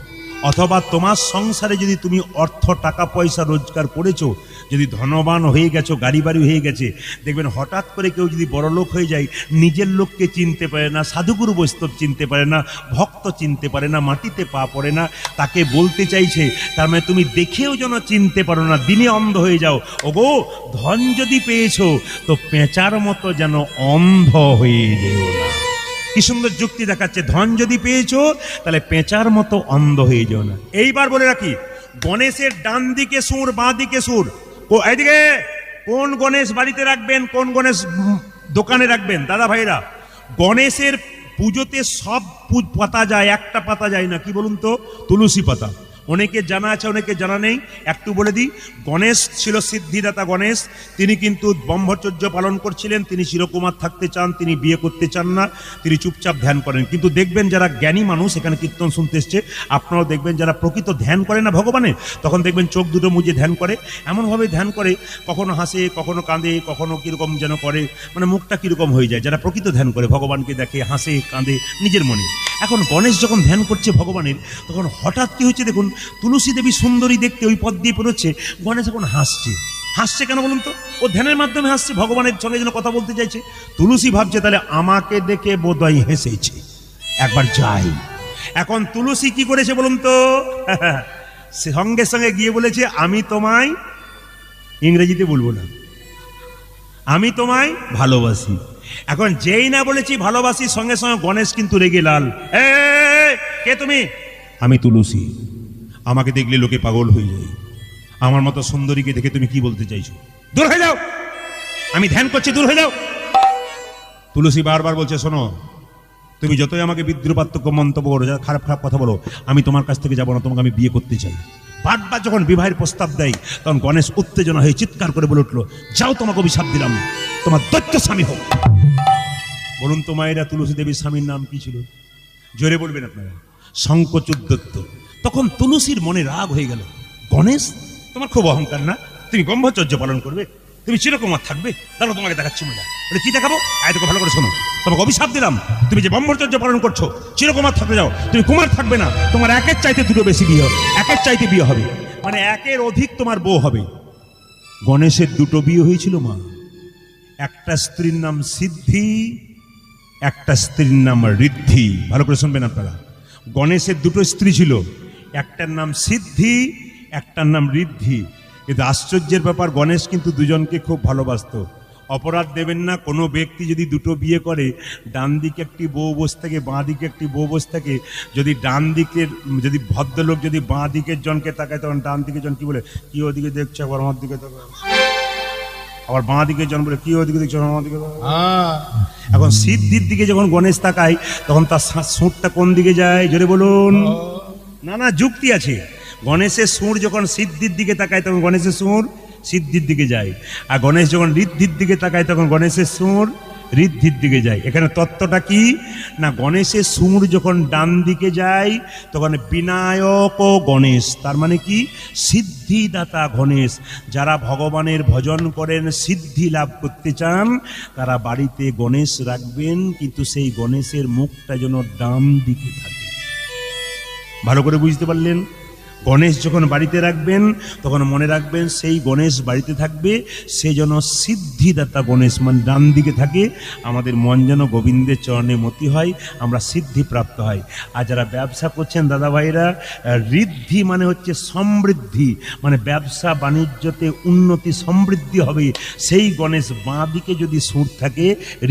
অথবা তোমার সংসারে যদি তুমি অর্থ টাকা পয়সা রোজগার করেছো, যদি ধনবান হয়ে গেছো, গাড়ি বাড়ি হয়ে গেছে, দেখবেন হঠাৎ করে কেউ যদি বড়লোক হয়ে যায়, নিজের লোককে চিনতে পারে না, সাধুগুরু বৈষ্ণব চিনতে পারে না, ভক্ত চিনতে পারে না, মাটিতে পা পড়ে না। তাকে বলতে চাইছে, তার মানে তুমি দেখেও যেন চিনতে পারো না, দিনে অন্ধ হয়ে যাও। ওগো, ধন যদি পেয়েছো তো পেঁচার মতো যেন অন্ধ হয়ে যেও না। কি সুন্দর যুক্তি দেখাচ্ছে। ধন যদি পেয়েছো তাহলে পেঁচার মতো অন্ধ হয়ে যাও না। এইবার বলে রাখি, গণেশের ডান দিকে সুর, বাঁ দিকে সুর। এইদিকে কোন গণেশ বাড়িতে রাখবেন, কোন গণেশ দোকানে রাখবেন? দাদা ভাইরা, গণেশের পুজোতে সব পাতা যায়, একটা পাতা যায় না। কি বলুন তো? তুলসী পাতা। অনেকে জানা আছে, অনেকে জানা নেই। একটু বলে দিই, গণেশ ছিল সিদ্ধিদাতা গণেশ। তিনি কিন্তু ব্রহ্মচর্য পালন করছিলেন। তিনি চিরকুমার থাকতে চান, তিনি বিয়ে করতে চান না, তিনি চুপচাপ ধ্যান করেন। কিন্তু দেখবেন যারা জ্ঞানী মানুষ, এখানে কীর্তন শুনতে এসছে, আপনারাও দেখবেন যারা প্রকৃত ধ্যান করে না ভগবানের, তখন দেখবেন চোখ দুটো মুজে ধ্যান করে। এমনভাবে ধ্যান করে, কখনো হাসে, কখনো কাঁদে, কখনো কীরকম যেন করে, মানে মুখটা কীরকম হয়ে যায়। যারা প্রকৃত ধ্যান করে, ভগবানকে দেখে, হাসে, কাঁদে নিজের মনে। এখন গণেশ যখন ধ্যান করছে ভগবানের, তখন হঠাৎ কি হচ্ছে দেখুন, তুলসী দেবী সুন্দরী দেখতে ওই পথ দিয়ে পেরোচ্ছে, গণেশ এখন হাসছে কেন বলুন তো? ও ধ্যানের মাধ্যমে হাসছে, ভগবানের সঙ্গে যেন কথা বলতে চাইছে। তুলসী ভাবছে, তাহলে আমাকে দেখে বোধহয় হেসেছে, একবার যাই। এখন তুলসী কি করেছে বলুন তো? সঙ্গে সঙ্গে গিয়ে বলেছে, আমি তোমায়, ইংরেজিতে বলবো না, আমি তোমায় ভালোবাসি। এখন যেই না বলেছি ভালোবাসি, সঙ্গে সঙ্গে গণেশ কিন্তু রেগে লাল। কে তুমি? আমি তুলসী, আমাকে দেখলে লোকে পাগল হয়ে যায়। আমার মতো সুন্দরীকে দেখে তুমি কি বলতে চাইছো? দূর হয়ে যাও, আমি ধ্যান করছি, দূর হয়ে যাও। তুলসী বারবার বলছে, শোনো, তুমি যতই আমাকে বিদ্রুপাত্মক মন্তব্য করো, যা খারাপ খারাপ কথা বলো, আমি তোমার কাছ থেকে যাবো না, তোমাকে আমি বিয়ে করতে চাই। বারবার যখন বিবাহের প্রস্তাব দেয়, তখন গণেশ উত্তেজনা হয়ে চিৎকার করে বলে উঠলো, যাও, তোমাকে অভিশাপ দিলাম, তোমার দৈত্য স্বামী হোক। বলুন তো মায়েরা, তুলসী দেবীর স্বামীর নাম কি ছিল? জোরে বলবেন আপনারা। শঙ্কচূড়। তখন তুলসীর মনে রাগ হয়ে গেল, গণেশ তোমার খুব অহংকার না? তুমি ব্রহ্মচর্য পালন করবে, তুমি চিরকুমার থাকবে, তাহলে তোমাকে দেখাচ্ছি মজা। কি দেখাবো? আয় তোকে ভালো করে শোনো। তোমাকে অভিশাপ দিলাম, তুমি যে ব্রহ্মচর্য পালন করছো চিরকুমার থাকতে যাও, তুমি কুমার থাকবে না, তোমার একের চাইতে দুটো বেশি বিয়ে হবে, একের চাইতে বিয়ে হবে, মানে একের অধিক তোমার বউ হবে। গণেশের দুটো বিয়ে হয়েছিল মা, একটা স্ত্রীর নাম সিদ্ধি, একটা স্ত্রীর নাম ঋদ্ধি। ভালো করে শুনবেন আপনারা, গণেশের দুটো স্ত্রী ছিল, একটার নাম সিদ্ধি, একটার নাম ঋদ্ধি। কিন্তু আশ্চর্যের ব্যাপার, গণেশ কিন্তু দুজনকে খুব ভালোবাসতো। অপরাধ দেবেন না, কোনো ব্যক্তি যদি দুটো বিয়ে করে, ডান দিকে একটি বউ বসে থাকে, বাঁ দিকে একটি বউ বসে থাকে, যদি ডান দিকের, যদি ভদ্রলোক যদি বাঁ দিকের জনকে তাকায়, তখন ডান দিকের জন কি বলে, কি ওদিকে দেখছে, আবার আমার দিকে তাকায়, আবার বাঁ দিকের জন বলে, কি ওদিকে দেখছে, আমার দিকে। এখন সিদ্ধির দিকে যখন গণেশ তাকায়, তখন তার সুরটা কোন দিকে যায়, জোরে বলুন। না না, যুক্তি আছে। গণেশের সুর যখন সিদ্ধির দিকে তাকায়, তখন গণেশের সুর সিদ্ধির দিকে যায়, আর গণেশ যখন ঋদ্ধির দিকে তাকায়, তখন গণেশের সুর ঋদ্ধির দিকে যায়। এখানে তত্ত্বটা কি না, গণেশের সুর যখন ডান দিকে যায়, তখন বিনায়ক ও গণেশ, তার মানে কি সিদ্ধিদাতা গণেশ। যারা ভগবানের ভজন করেন, সিদ্ধি লাভ করতে চান, তারা বাড়িতে গণেশ রাখবেন, কিন্তু সেই গণেশের মুখটা যেন ডান দিকে থাকে। ভালো করে বুঝতে পারলেন? গণেশ যখন বাড়িতে রাখবেন, তখন মনে রাখবেন সেই গণেশ বাড়িতে থাকবে, সে যেন সিদ্ধিদাতা গণেশ, মানে ডান দিকে থাকে। আমাদের মন যেন গোবিন্দের চরণে মতি হয়, আমরা সিদ্ধি প্রাপ্ত হয়। আর যারা ব্যবসা করছেন দাদা ভাইরা, ঋদ্ধি মানে হচ্ছে সমৃদ্ধি, মানে ব্যবসা বাণিজ্যতে উন্নতি সমৃদ্ধি হবে। সেই গণেশ বাঁ দিকে যদি সুর থাকে,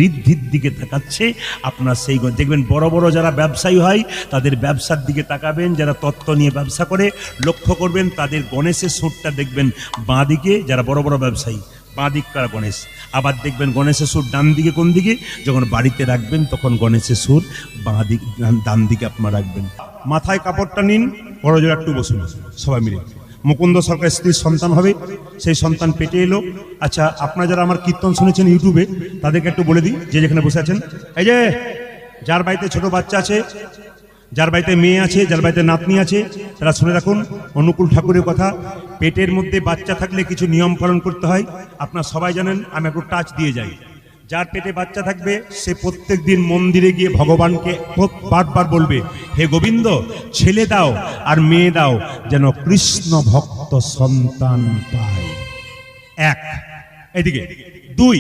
ঋদ্ধির দিকে তাকাচ্ছে, আপনার সেই দেখবেন বড় বড় যারা ব্যবসায়ী হয়, তাদের ব্যবসার দিকে তাকাবেন। যারা তত্ত্ব নিয়ে ব্যবসা করে, লক্ষ্য করবেন তাদের গণেশের সুরটা দেখবেন বাঁ দিকে, যারা বড় বড় ব্যবসায়ী বাঁ দিককার গণেশ। আবার দেখবেন গণেশের সুর ডান দিকে, কোন দিকে, যখন বাড়িতে রাখবেন তখন গণেশের সুর বাঁ দিক ডান দিকে আপনারা রাখবেন। মাথায় কাপড়টা নিন, বড় জোর একটু বসুন সবাই মিলে। মুকুন্দ সরকার স্ত্রীর সন্তান হবে, সেই সন্তান পেটে এলো। আচ্ছা, আপনারা যারা আমার কীর্তন শুনেছেন ইউটিউবে, তাদেরকে একটু বলে দিই, যে যেখানে বসে আছেন, এই যে যার বাড়িতে ছোট বাচ্চা আছে, যার বাড়িতে মেয়ে আছে, যার বাড়িতে নাতনি আছে, তারা শুনে রাখুন অনুকূল ঠাকুরের কথা। পেটের মধ্যে বাচ্চা থাকলে কিছু নিয়ম পালন করতে হয়, আপনারা সবাই জানেন, আমি একটু টাচ দিয়ে যাই। যার পেটে বাচ্চা থাকবে, সে প্রত্যেক দিন মন্দিরে গিয়ে ভগবানকে বারবার বলবে, হে গোবিন্দ, ছেলে দাও আর মেয়ে দাও, যেন কৃষ্ণ ভক্ত সন্তান পায়। এক, এদিকে। দুই,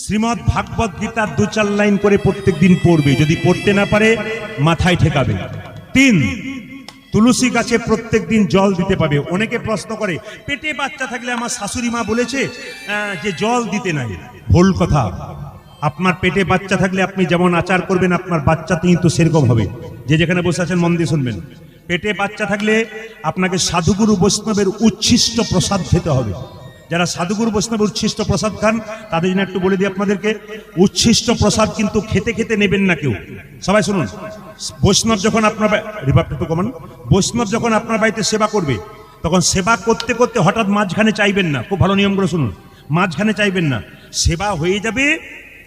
শ্রীমদ্ ভাগবত গীতার 2-4 লাইন করে প্রত্যেক দিন পড়বে, যদি পড়তে না পারে মাথায় ঠেকাবে। 3, তুলসী গাছে প্রত্যেক দিন জল দিতে পাবে। অনেকে প্রশ্ন করে, পেটে বাচ্চা থাকলে আমার শাশুড়ি মা বলেছে যে জল দিতে নাই। ভুল কথা। আপনার পেটে বাচ্চা থাকলে আপনি যেমন আচার করবেন, আপনার বাচ্চা কিন্তু সেরকম হবে। যে যেখানে বসে আছেন মন দিয়ে শুনবেন, পেটে বাচ্চা থাকলে আপনাকে সাধুগুরু বৈষ্ণবের উচ্ছিষ্ট প্রসাদ খেতে হবে। যারা সাধুগুরু বৈষ্ণবের উচ্ছিষ্ট প্রসাদ খান, তাদের জন্য একটু বলে দিই আপনাদেরকে, উচ্ছিষ্ট প্রসাদ কিন্তু খেতে খেতে নেবেন না কেউ। সবাই শুনুন, বৈষ্ণব যখন আপনার একটু কমান, বৈষ্ণব যখন আপনার বাড়িতে সেবা করবে, তখন সেবা করতে করতে হঠাৎ মাঝখানে চাইবেন না। খুব ভালো নিয়মগুলো শুনুন, মাঝখানে চাইবেন না। সেবা হয়ে যাবে,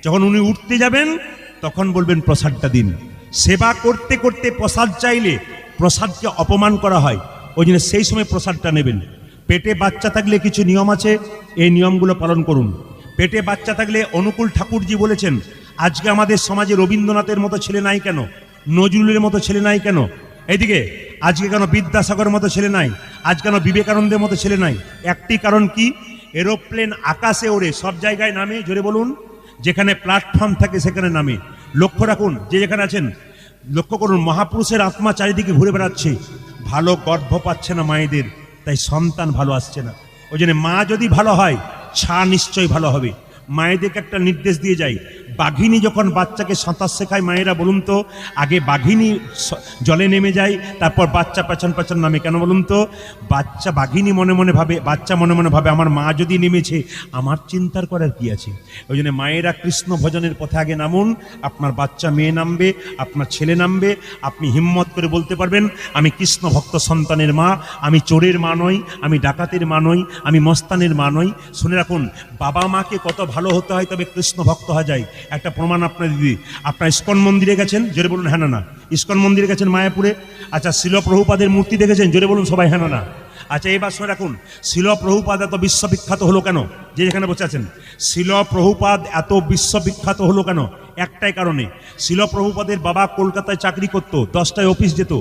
যখন উনি উঠতে যাবেন, তখন বলবেন প্রসাদটা দিন। সেবা করতে করতে প্রসাদ চাইলে প্রসাদকে অপমান করা হয়, ওই জন্য সেই সময় প্রসাদটা নেবেন। পেটে বাচ্চা থাকলে কিছু নিয়ম আছে, এই নিয়মগুলো পালন করুন। পেটে বাচ্চা থাকলে অনুকূল ঠাকুরজি বলেছেন, আজকে আমাদের সমাজে রবীন্দ্রনাথের মতো ছেলে নাই কেন, নজরুলের মতো ছেলে নাই কেন, এইদিকে আজকে কেন বিদ্যাসাগরের মতো ছেলে নাই, আজ কেন বিবেকানন্দের মতো ছেলে নাই? একটি কারণ কি, এরোপ্লেন আকাশে ওড়ে, সব জায়গায় নামে, জোরে বলুন, যেখানে প্ল্যাটফর্ম থাকে সেখানে নামে। লক্ষ্য রাখুন, যে যেখানে আছেন লক্ষ্য করুন, মহাপুরুষের আত্মা চারিদিকে ঘুরে বেড়াচ্ছে, ভালো গর্ভ পাচ্ছে না মায়েদের, তাই সন্তান ভালো আসছে না। ওই জন্য মা যদি ভালো হয়, ছা নিশ্চয়ই ভালো হবে। মায়েদেরকে একটা নির্দেশ দিয়ে যায়, বাঘিনী যখন বাচ্চাকে সাঁতার শেখায়, মায়েরা বলুন তো, আগে বাঘিনী জলে নেমে যায়, তারপর বাচ্চা পেছন পেছন নামে, কেন বলুন তো? বাচ্চা, বাঘিনী মনে মনে ভাবে, বাচ্চা মনে মনে ভাবে, আমার মা যদি নেমেছে, আমার চিন্তার করার কি আছে? ওই জন্য মায়েরা কৃষ্ণ ভজনের পথে আগে নামুন। আপনার বাচ্চা মেয়ে নামবে, আপনার ছেলে নামবে, আপনি হিম্মত করে বলতে পারবেন, আমি কৃষ্ণ ভক্ত সন্তানের মা, আমি চোরের মা নই, আমি ডাকাতের মা নই, আমি মস্তানের মা নই। শুনে রাখুন, বাবা মাকে কত ভালো হতে হয়, তবে কৃষ্ণ ভক্ত হওয়া যায়। একটা প্রমাণ আপনার দিদি, আপনার ইস্কন মন্দিরে গেছেন, জোরে বলুন হ্যাঁ না। ইস্কন মন্দিরে গেছেন মায়াপুরে, আচ্ছা শিল প্রভুপাদের মূর্তি দেখেছেন, জোরে বলুন সবাই হ্যাঁ না। আচ্ছা এবার শুনে রাখুন, শিল প্রভুপাদ এত বিশ্ববিখ্যাত হলো কেন? যে যেখানে বসে আছেন, শিল প্রভুপাদ এত বিশ্ববিখ্যাত হলো কেন? একটাই কারণে। শিল প্রভুপাদের বাবা কলকাতায় চাকরি করত, 10টায় অফিস যেত,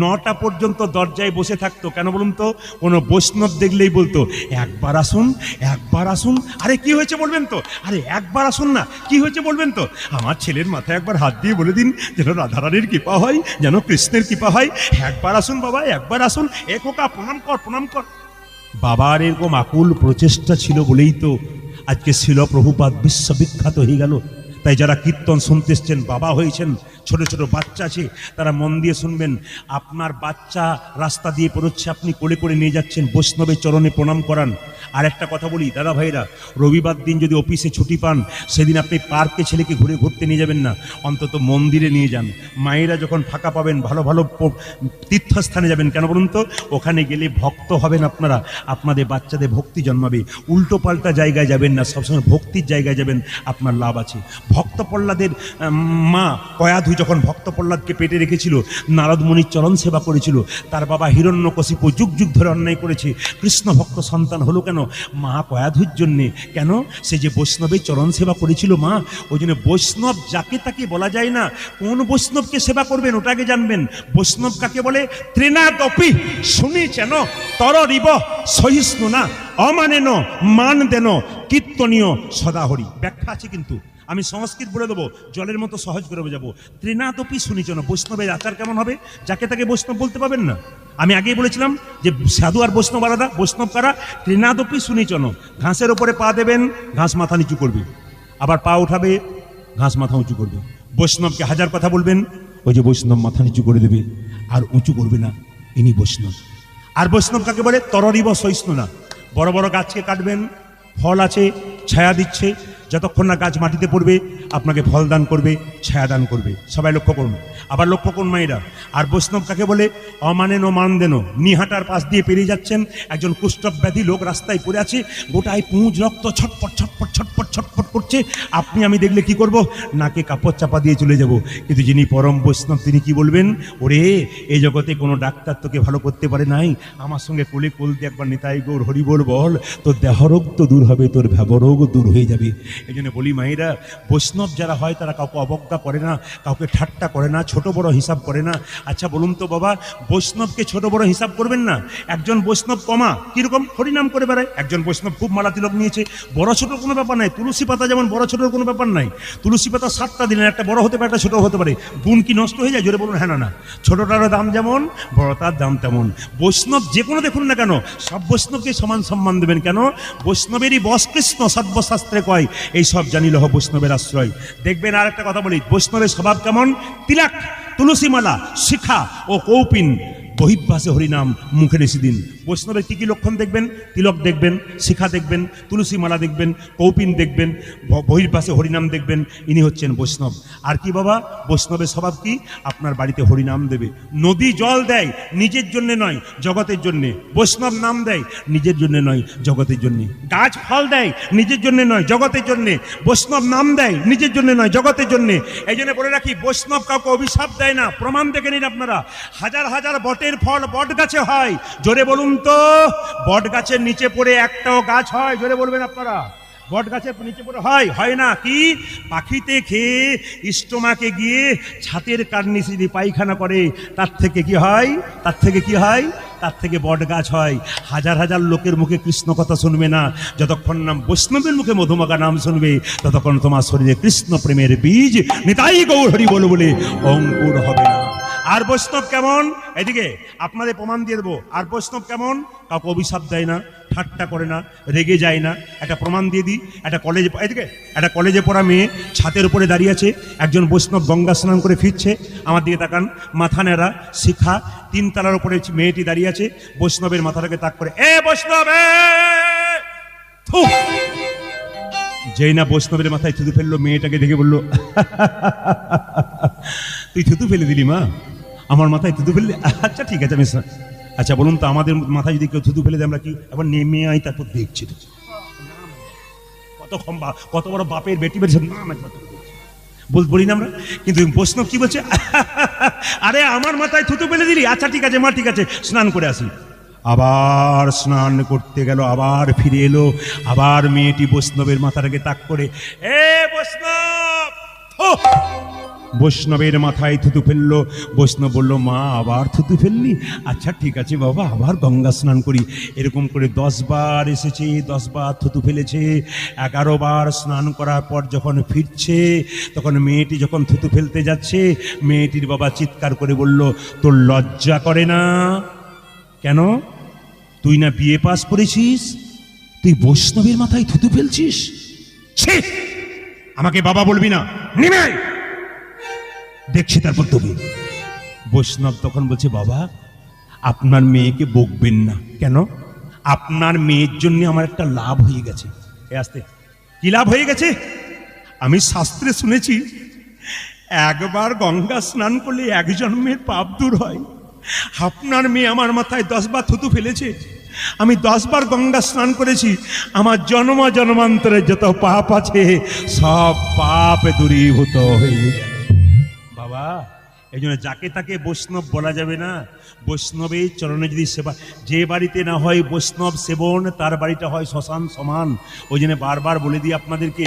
9টা পর্যন্ত দরজায় বসে থাকতো। কেন বলুন তো? কোনো বৈষ্ণব দেখলেই বলতো, একবার আসুন, একবার আসুন। আরে কি হয়েছে বলবেন তো? আরে একবার আসুন না, কি হয়েছে বলবেন তো? আমার ছেলের মাথায় একবার হাত দিয়ে বলে দিন যেন রাধারানীর কৃপা হয়, যেন কৃষ্ণের কৃপা হয়। একবার আসুন বাবা, একবার আসুন। এ খোকা প্রণাম কর, প্রণাম কর। বাবার এরকম আকুল প্রচেষ্টা ছিল বলেই তো আজকে শিল প্রভুপাদ বিশ্ববিখ্যাত হয়ে গেল। তাই যারা কীর্তন শুনতে এসছেন, বাবা হয়েছেন, ছোট ছোট বাচ্চা আছে, তারা মন দিয়ে শুনবেন। আপনার বাচ্চা রাস্তা দিয়ে পড়ছে, আপনি কোলে করে নিয়ে যাচ্ছেন, বৈষ্ণবের চরণে প্রণাম করান। আর একটা কথা বলি দাদা ভাইরা, রবিবার দিন যদি অফিসে ছুটি পান, সেদিন আপনি পার্কে ছেলেকে ঘুরতে নিয়ে যাবেন না, অন্তত মন্দিরে নিয়ে যান। মায়েরা যখন ফাঁকা পাবেন ভালো ভালো তীর্থস্থানে যাবেন। কেন বলুন তো? ওখানে গেলে ভক্ত হবেন আপনারা, আপনাদের বাচ্চাদের ভক্তি জন্মাবে। উল্টো পাল্টা জায়গায় যাবেন না, সবসময় ভক্তির জায়গায় যাবেন, আপনার লাভ আছে। ভক্ত প্রহ্লাদের মা কয়াধু যখন ভক্ত প্রহ্লাদকে পেটে রেখেছিল, নারদ মুনির চরণ সেবা করেছিল। তার বাবা হিরণ্যকশিপু যুগ যুগ ধরে অন্যায় করেছে, কৃষ্ণ ভক্ত সন্তান হলো কেন? মা কয়াধুর জন্যে। কেন? সে যে বৈষ্ণবের চরণ সেবা করেছিল মা, ওই জন্য বৈষ্ণব যাকে তাকে বলা যায় না। কোন বৈষ্ণবকে সেবা করবেন ওটাকে জানবেন। বৈষ্ণব কাকে বলে? ত্রিনাদপি শুনিছেন তরিব সহিষ্ণু না অমানেন মান দেন কীর্তনীয় সদাহরি। ব্যাখ্যা আছে কিন্তু, আমি সংস্কৃত বলে দেবো, জলের মতো সহজ করে বোঝাবো। ত্রিনাদপি শুনিছেন, বৈষ্ণবের আচার কেমন হবে? যাকে তাকে বৈষ্ণব বলতে পাবেন না। আমি আগেই বলেছিলাম যে সাধু আর বৈষ্ণব আলাদা। বৈষ্ণব কারা? ত্রিনাদপি শুনিছেন। ঘাসের ওপরে পা দেবেন, ঘাস মাথা নিচু করবে, আবার পা উঠাবে, ঘাস মাথা উঁচু করবে। বৈষ্ণবকে হাজার কথা বলবেন, ওই যে বৈষ্ণব মাথা নিচু করে দেবে আর উঁচু করবে না, ইনি বৈষ্ণব। আর বৈষ্ণব কাকে বলে? তরিব সহিষ্ণু না। বড় বড় গাছকে কাটবেন, ফল আছে, ছায়া দিচ্ছে, যতক্ষণ না গাছ মাটিতে পড়বে আপনাকে ফল দান করবে, ছায়া দান করবে। সবাই লক্ষ্য করুন, আবার লক্ষ্য করুন মায়েরা। আর বৈষ্ণব কাকে বলে? অমানেন মান দেন। নিহাটার পাশ দিয়ে পেরিয়ে যাচ্ছেন, একজন কুষ্ঠব্যাধি ব্যাধি লোক রাস্তায় পড়ে আছে, গোটায় পুঁজ রক্ত ছটপট ছটপট ছটপট ছটপট করছে। আপনি আমি দেখলে কি করব? নাকে কাপড় চাপা দিয়ে চলে যাব। কিন্তু যিনি পরম বৈষ্ণব তিনি কি বলবেন? ওরে, এই জগতে কোনো ডাক্তার তোকে ভালো করতে পারে নাই, আমার সঙ্গে কোলে কোল দিয়ে একবার নিতাই গৌর হরি বল বল, তোর দেহরোগ তো দূর হবে, তোর ভ্যাবরোগ দূর হয়ে যাবে। এই জন্য বলি মায়েরা, বৈষ্ণব যারা হয় তারা কাউকে অবজ্ঞা করে না, কাউকে ঠাট্টা করে না, ছোট বড় হিসাব করে না। আচ্ছা বলুন তো বাবা, বৈষ্ণবকে ছোট বড় হিসাব করবেন না। একজন বৈষ্ণব কমা কিরকম হরিনাম করে বেড়ায়, একজন বৈষ্ণব খুব মালা তিলক নিয়েছে, বড় ছোট কোনো ব্যাপার নাই। তুলসী পাতা যেমন বড় ছোটোর কোনো ব্যাপার নাই। তুলসী পাতা 7টা দিলেন, একটা বড় হতে পারে, একটা ছোট হতে পারে। গুণ কি নষ্ট হয়ে যায়? জোরে বলুন হ্যাঁ না না। ছোটটার দাম যেমন, বড়টার দাম তেমন। বৈষ্ণব যে কোনো দেখুন না কেন, সব বৈষ্ণবকে সমান সম্মান দেবেন। কেন? বৈষ্ণবেরই বস কৃষ্ণ, সর্বশাস্ত্রে কয়, এই সব জানিল হ বৈষ্ণবের আশ্রয়। দেখবেন আর একটা কথা বলি, বৈষ্ণবের স্বভাব কেমন? তিলক, তুলসীমালা, শিখা ও কৌপিন, বহির্ভাসে হরিনাম মুখে রেসি দিন। বৈষ্ণবের কী কী লক্ষণ দেখবেন? তিলক দেখবেন, শিখা দেখবেন, তুলসী মালা দেখবেন, কৌপিন দেখবেন, বহির্ভাসে হরিনাম দেখবেন, ইনি হচ্ছেন বৈষ্ণব। আর কি বাবা, বৈষ্ণবের স্বভাব কি? আপনার বাড়িতে হরিনাম দেবে। নদী জল দেয় নিজের জন্য নয়, জগতের জন্যে। বৈষ্ণব নাম দেয় নিজের জন্য নয়, জগতের জন্যে। গাছ ফল দেয় নিজের জন্য নয়, জগতের জন্যে। বৈষ্ণব নাম দেয় নিজের জন্য নয়, জগতের জন্যে। এই জন্য বলে রাখি, বৈষ্ণব কাউকে অভিশাপ দেয় না। প্রমাণ দেখে নিন আপনারা, হাজার হাজার বটের ফল বট গাছে হয়। জোরে বলুন তো, বট গাছের নিচে পড়ে একটাও গাছ হয়? জোরে বলবেন আপনারা। বট গাছের নিচে পড়ে হয়? হয় না। কি? পাখিতে খেয়ে স্টোমাকে গিয়ে ছাতের কার্নিসে যদি পায়খানা করে, তার থেকে কি হয়? তার থেকে কি হয়? তার থেকে বট গাছ হয়। হাজার হাজার লোকের মুখে কৃষ্ণ কথা শুনবে না, যতক্ষণ নাম বৈষ্ণবের মুখে মধুমাখা নাম শুনবে, ততক্ষণ তোমার শরীরে কৃষ্ণ প্রেমের বীজ নিতাই গৌর হরি বল বলে অঙ্কুর হবে না। আর বৈষ্ণব কেমন? এদিকে আপনাদের প্রমাণ দিয়ে দেবো। আর বৈষ্ণব কেমন? কাউকে অভিশাপ দেয় না, ঠাট্টা করে না, রেগে যায় না। একটা প্রমাণ দিয়ে দিই। একটা কলেজে, এদিকে একটা কলেজে পড়া মেয়ে ছাতের উপরে দাঁড়িয়ে আছে, একজন বৈষ্ণব গঙ্গা স্নান করে ফিরছে, আমার দিকে তাকান, মাথা নেড়া, শিখা, 3 তলার উপরে মেয়েটি দাঁড়িয়ে আছে, বৈষ্ণবের মাথাটাকে তাক করে, এ বৈষ্ণব, যেই না বৈষ্ণবের মাথায় থুতু ফেললো, মেয়েটাকে দেখে বললো, তুই থুতু ফেলে দিলি মা, আমার মাথায় থুতু ফেললি? আচ্ছা ঠিক আছে, আমি আচ্ছা বলুন তো, আমাদের মাথায় যদি কেউ থুতু ফেলে দেয় আমরা কি আবার নেমে আই? তারপর দেখছি কত খম্বা, কত বড় বাপের বেটি বেরিয়েছে, নাম একবার বলি না আমরা। কিন্তু বৈষ্ণব কি বলছে? আরে আমার মাথায় থুতু ফেলে দিলি? আচ্ছা ঠিক আছে মা, ঠিক আছে, স্নান করে আসি। আবার স্নান করতে গেল, আবার ফিরে এলো, আবার মেয়েটি বৈষ্ণবের মাথাটাকে তাক করে, এ বৈষ্ণব, থু! বৈষ্ণবের মাথায় থুতু ফেললো। বৈষ্ণব বলল, মা আবার থুতু ফেললি? আচ্ছা ঠিক আছে বাবা, আবার গঙ্গা স্নান করি। এরকম করে 10 বার এসেছে, 10 বার থুতু ফেলেছে। 11 বার স্নান করার পর যখন ফিরছে, তখন মেয়েটি যখন থুতু ফেলতে যাচ্ছে, মেয়েটির বাবা চিৎকার করে বলল, তোর লজ্জা করে না? কেন? তুই না বিয়ে পাস করেছিস, তুই বৈষ্ণবের মাথায় থুতু ফেলছিস? ছি! আমাকে বাবা বলবি না, নেমে আয়। দেখছি তারপর তবে। বৈষ্ণব তখন বলছে, বাবা আপনার মেয়েকে বকবেন না। কেন? আপনার মেয়ের জন্য আমার একটা লাভ হয়ে গেছে। এ আসতে, কি লাভ হয়ে গেছে? আমি শাস্ত্রে শুনেছি, একবার গঙ্গা স্নান করলে 1 জন্মের পাপ দূর হয়। আপনার মেয়ে আমার মাথায় 10 বার থুতু ফেলেছে, আমি 10 বার গঙ্গা স্নান করেছি, আমার জন্ম জন্মান্তরের যত পাপ আছে সব পাপ দূরীভূত হয়ে গেছে। বাবা, এই জন্য যাকে তাকে বৈষ্ণব বলা যাবে না। বৈষ্ণবের চরণে যদি সেবা, যে বাড়িতে না হয় বৈষ্ণব সেবন, তার বাড়িটা হয় শ্মশান সমান। ওই জন্য বারবার বলে দিই আপনাদেরকে,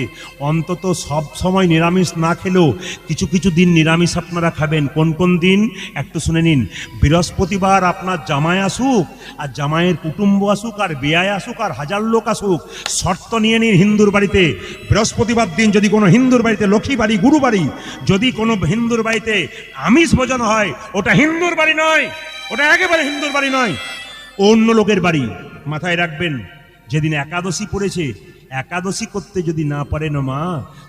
অন্তত সব সময় নিরামিষ না খেলেও কিছু কিছু দিন নিরামিষ আপনারা খাবেন। কোন কোন দিন একটু শুনে নিন। বৃহস্পতিবার আপনার জামাই আসুক, আর জামাইয়ের কুটুম্ব আসুক, আর বেয়ায় আসুক, আর 1000 লোক আসুক, শর্ত নিয়ে নিন হিন্দুর বাড়িতে বৃহস্পতিবার দিন যদি কোনো হিন্দুর বাড়িতে, লক্ষ্মী বাড়ি, গুরু বাড়ি, যদি কোনো হিন্দুর বাড়িতে আমিষ ভোজন হয়, ওটা হিন্দুর বাড়ি নয়, ওটা একেবারে হিন্দুর বাড়ি নয়, অন্য লোকের বাড়ি। মাথায় রাখবেন, যেদিন একাদশী পড়েছে, একাদশী করতে যদি না পারেন মা,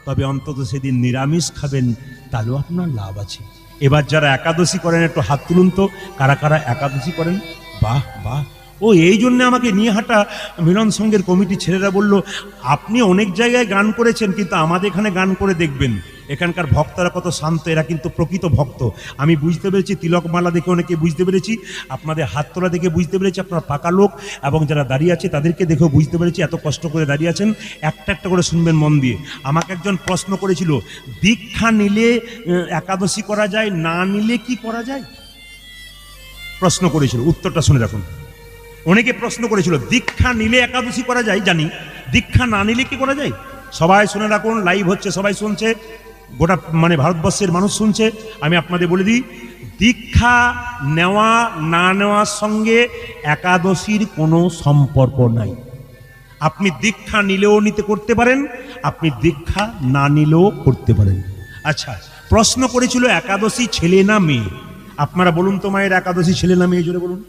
তবে অন্তত সেদিন নিরামিষ খাবেন, তাহলেও আপনার লাভ আছে। এবার যারা একাদশী করেন একটু হাত তুলুন তো, কারা কারা একাদশী করেন? বাহ বাহ। ও এই জন্য আমাকে নিয়ে হাঁটা মিলন সংঘের কমিটি ছেলেরা বলল, আপনি অনেক জায়গায় গান করেছেন, কিন্তু আমাদের এখানে গান করে দেখবেন। এখানকার ভক্তরা কত শান্ত, এরা কিন্তু প্রকৃত ভক্ত। আমি বুঝতে পেরেছি, তিলকমালা দেখে অনেকে বুঝতে পেরেছি, আপনাদের হাত তোলা দেখে বুঝতে পেরেছি আপনারা পাকা লোক, এবং যারা দাঁড়িয়ে আছে তাদেরকে দেখেও বুঝতে পেরেছি এত কষ্ট করে দাঁড়িয়ে আছেন। একটা একটা করে শুনবেন মন দিয়ে। আমাকে একজন প্রশ্ন করেছিল, দীক্ষা নিলে একাদশী করা যায়, না নিলে কি করা যায়? প্রশ্ন করেছিল, উত্তরটা শুনে রাখুন। অনেকে প্রশ্ন করেছিল, দীক্ষা নিলে একাদশী করা যায় জানি, দীক্ষা না নিলে কি করা যায়? সবাই শুনে রাখুন, লাইভ হচ্ছে, সবাই শুনছে, গোটা মানে ভারতবর্ষের মানুষ শুনছে। আমি আপনাদের বলে দিই, দীক্ষা নেওয়া না নেওয়ার সঙ্গে একাদশীর কোনো সম্পর্ক নাই। আপনি দীক্ষা নিলেও নিতে করতে পারেন, আপনি দীক্ষা না নিলেও করতে পারেন। আচ্ছা, প্রশ্ন করেছিল একাদশী ছেলে না মেয়ে? আপনারা বলুন তো মায়ের, একাদশী ছেলে না মেয়ে? জোরে বলুন।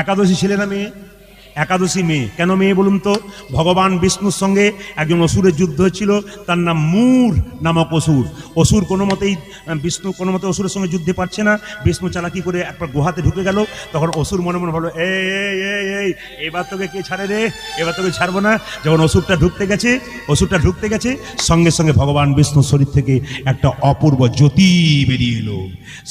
একাদশী ছেলে না মেয়ে? একাদশী মেয়ে। কেন মেয়ে বলুন তো? ভগবান বিষ্ণুর সঙ্গে একজন অসুরের যুদ্ধ হচ্ছিল, তার নাম মূর নামক অসুর। অসুর কোনো মতেই, বিষ্ণু কোনো মতে অসুরের সঙ্গে যুদ্ধে পারছে না। বিষ্ণু চালাকি করে একবার গুহাতে ঢুকে গেল। তখন অসুর মনে মনে ভাবলো, এই এবার তোকে কে ছাড়ে রে, এবার তোকে ছাড়বো না। যখন অসুরটা ঢুকতে গেছে, সঙ্গে সঙ্গে ভগবান বিষ্ণুর শরীর থেকে একটা অপূর্ব জ্যোতি বেরিয়ে এলো।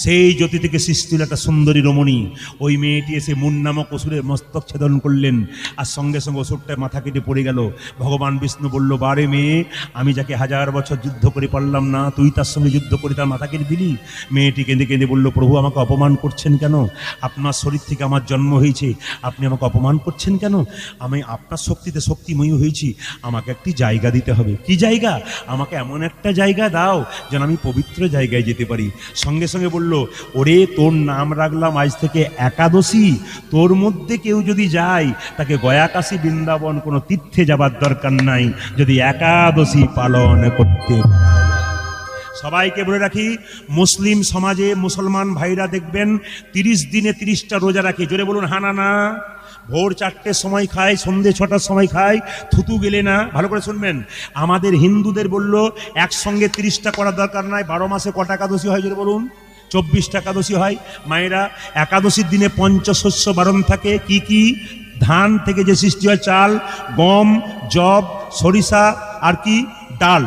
সেই জ্যোতি থেকে সৃষ্টি হলো একটা সুন্দরী রমণী। ওই মেয়েটি এসে মূর নামক অসুরের মস্তক ছেদন করলেন, আর সঙ্গে সঙ্গে অসুরটা মাথা কেটে পড়ে গেল। ভগবান বিষ্ণু বলল, বারে মেয়ে, আমি যাকে 1000 বছর যুদ্ধ করে পারলাম না, তুই তার সঙ্গে যুদ্ধ করে তার মাথা কেটে দিলি। মেয়েটি কেঁদে কেঁদে বলল, প্রভু আমাকে অপমান করছেন কেন? আপনার শরীর থেকে আমার জন্ম হয়েছে, আপনি আমাকে অপমান করছেন কেন? আমি আপনার শক্তিতে শক্তিময়ী হয়েছি, আমাকে একটি জায়গা দিতে হবে। কি জায়গা? আমাকে এমন একটা জায়গা দাও যেন আমি পবিত্র জায়গায় যেতে পারি। সঙ্গে সঙ্গে বলল, ওরে তোর নাম রাখলাম আজ থেকে একাদশী, তোর মধ্যে কেউ যদি যায় তাকে গয়া কাশী বৃন্দাবন কোনো তীর্থে যাবার দরকার নাই, যদি একাদশী পালন করতে পারে। সবাইকে বলে রাখি, মুসলিম সমাজে মুসলমান ভাইরা দেখবেন 30 দিনে 30টা রোজা রাখে। জোরে বলুন হানা না। ভোর 4টের সময় খায়, সন্ধে 6টার সময় খায়, থুতু গেলে না। ভালো করে শুনবেন, আমাদের হিন্দুদের বললো একসঙ্গে 30টা করার দরকার নাই। 12 মাসে কটা একাদশী হয় জোরে বলুন? 24টা একাদশী হয়। মায়েরা, একাদশীর দিনে পঞ্চশস্য বারণ থাকে। কি কি? ধান থেকে যে সৃষ্টি হয়, চাল, গম, জব, সরিষা আর কি ডাল,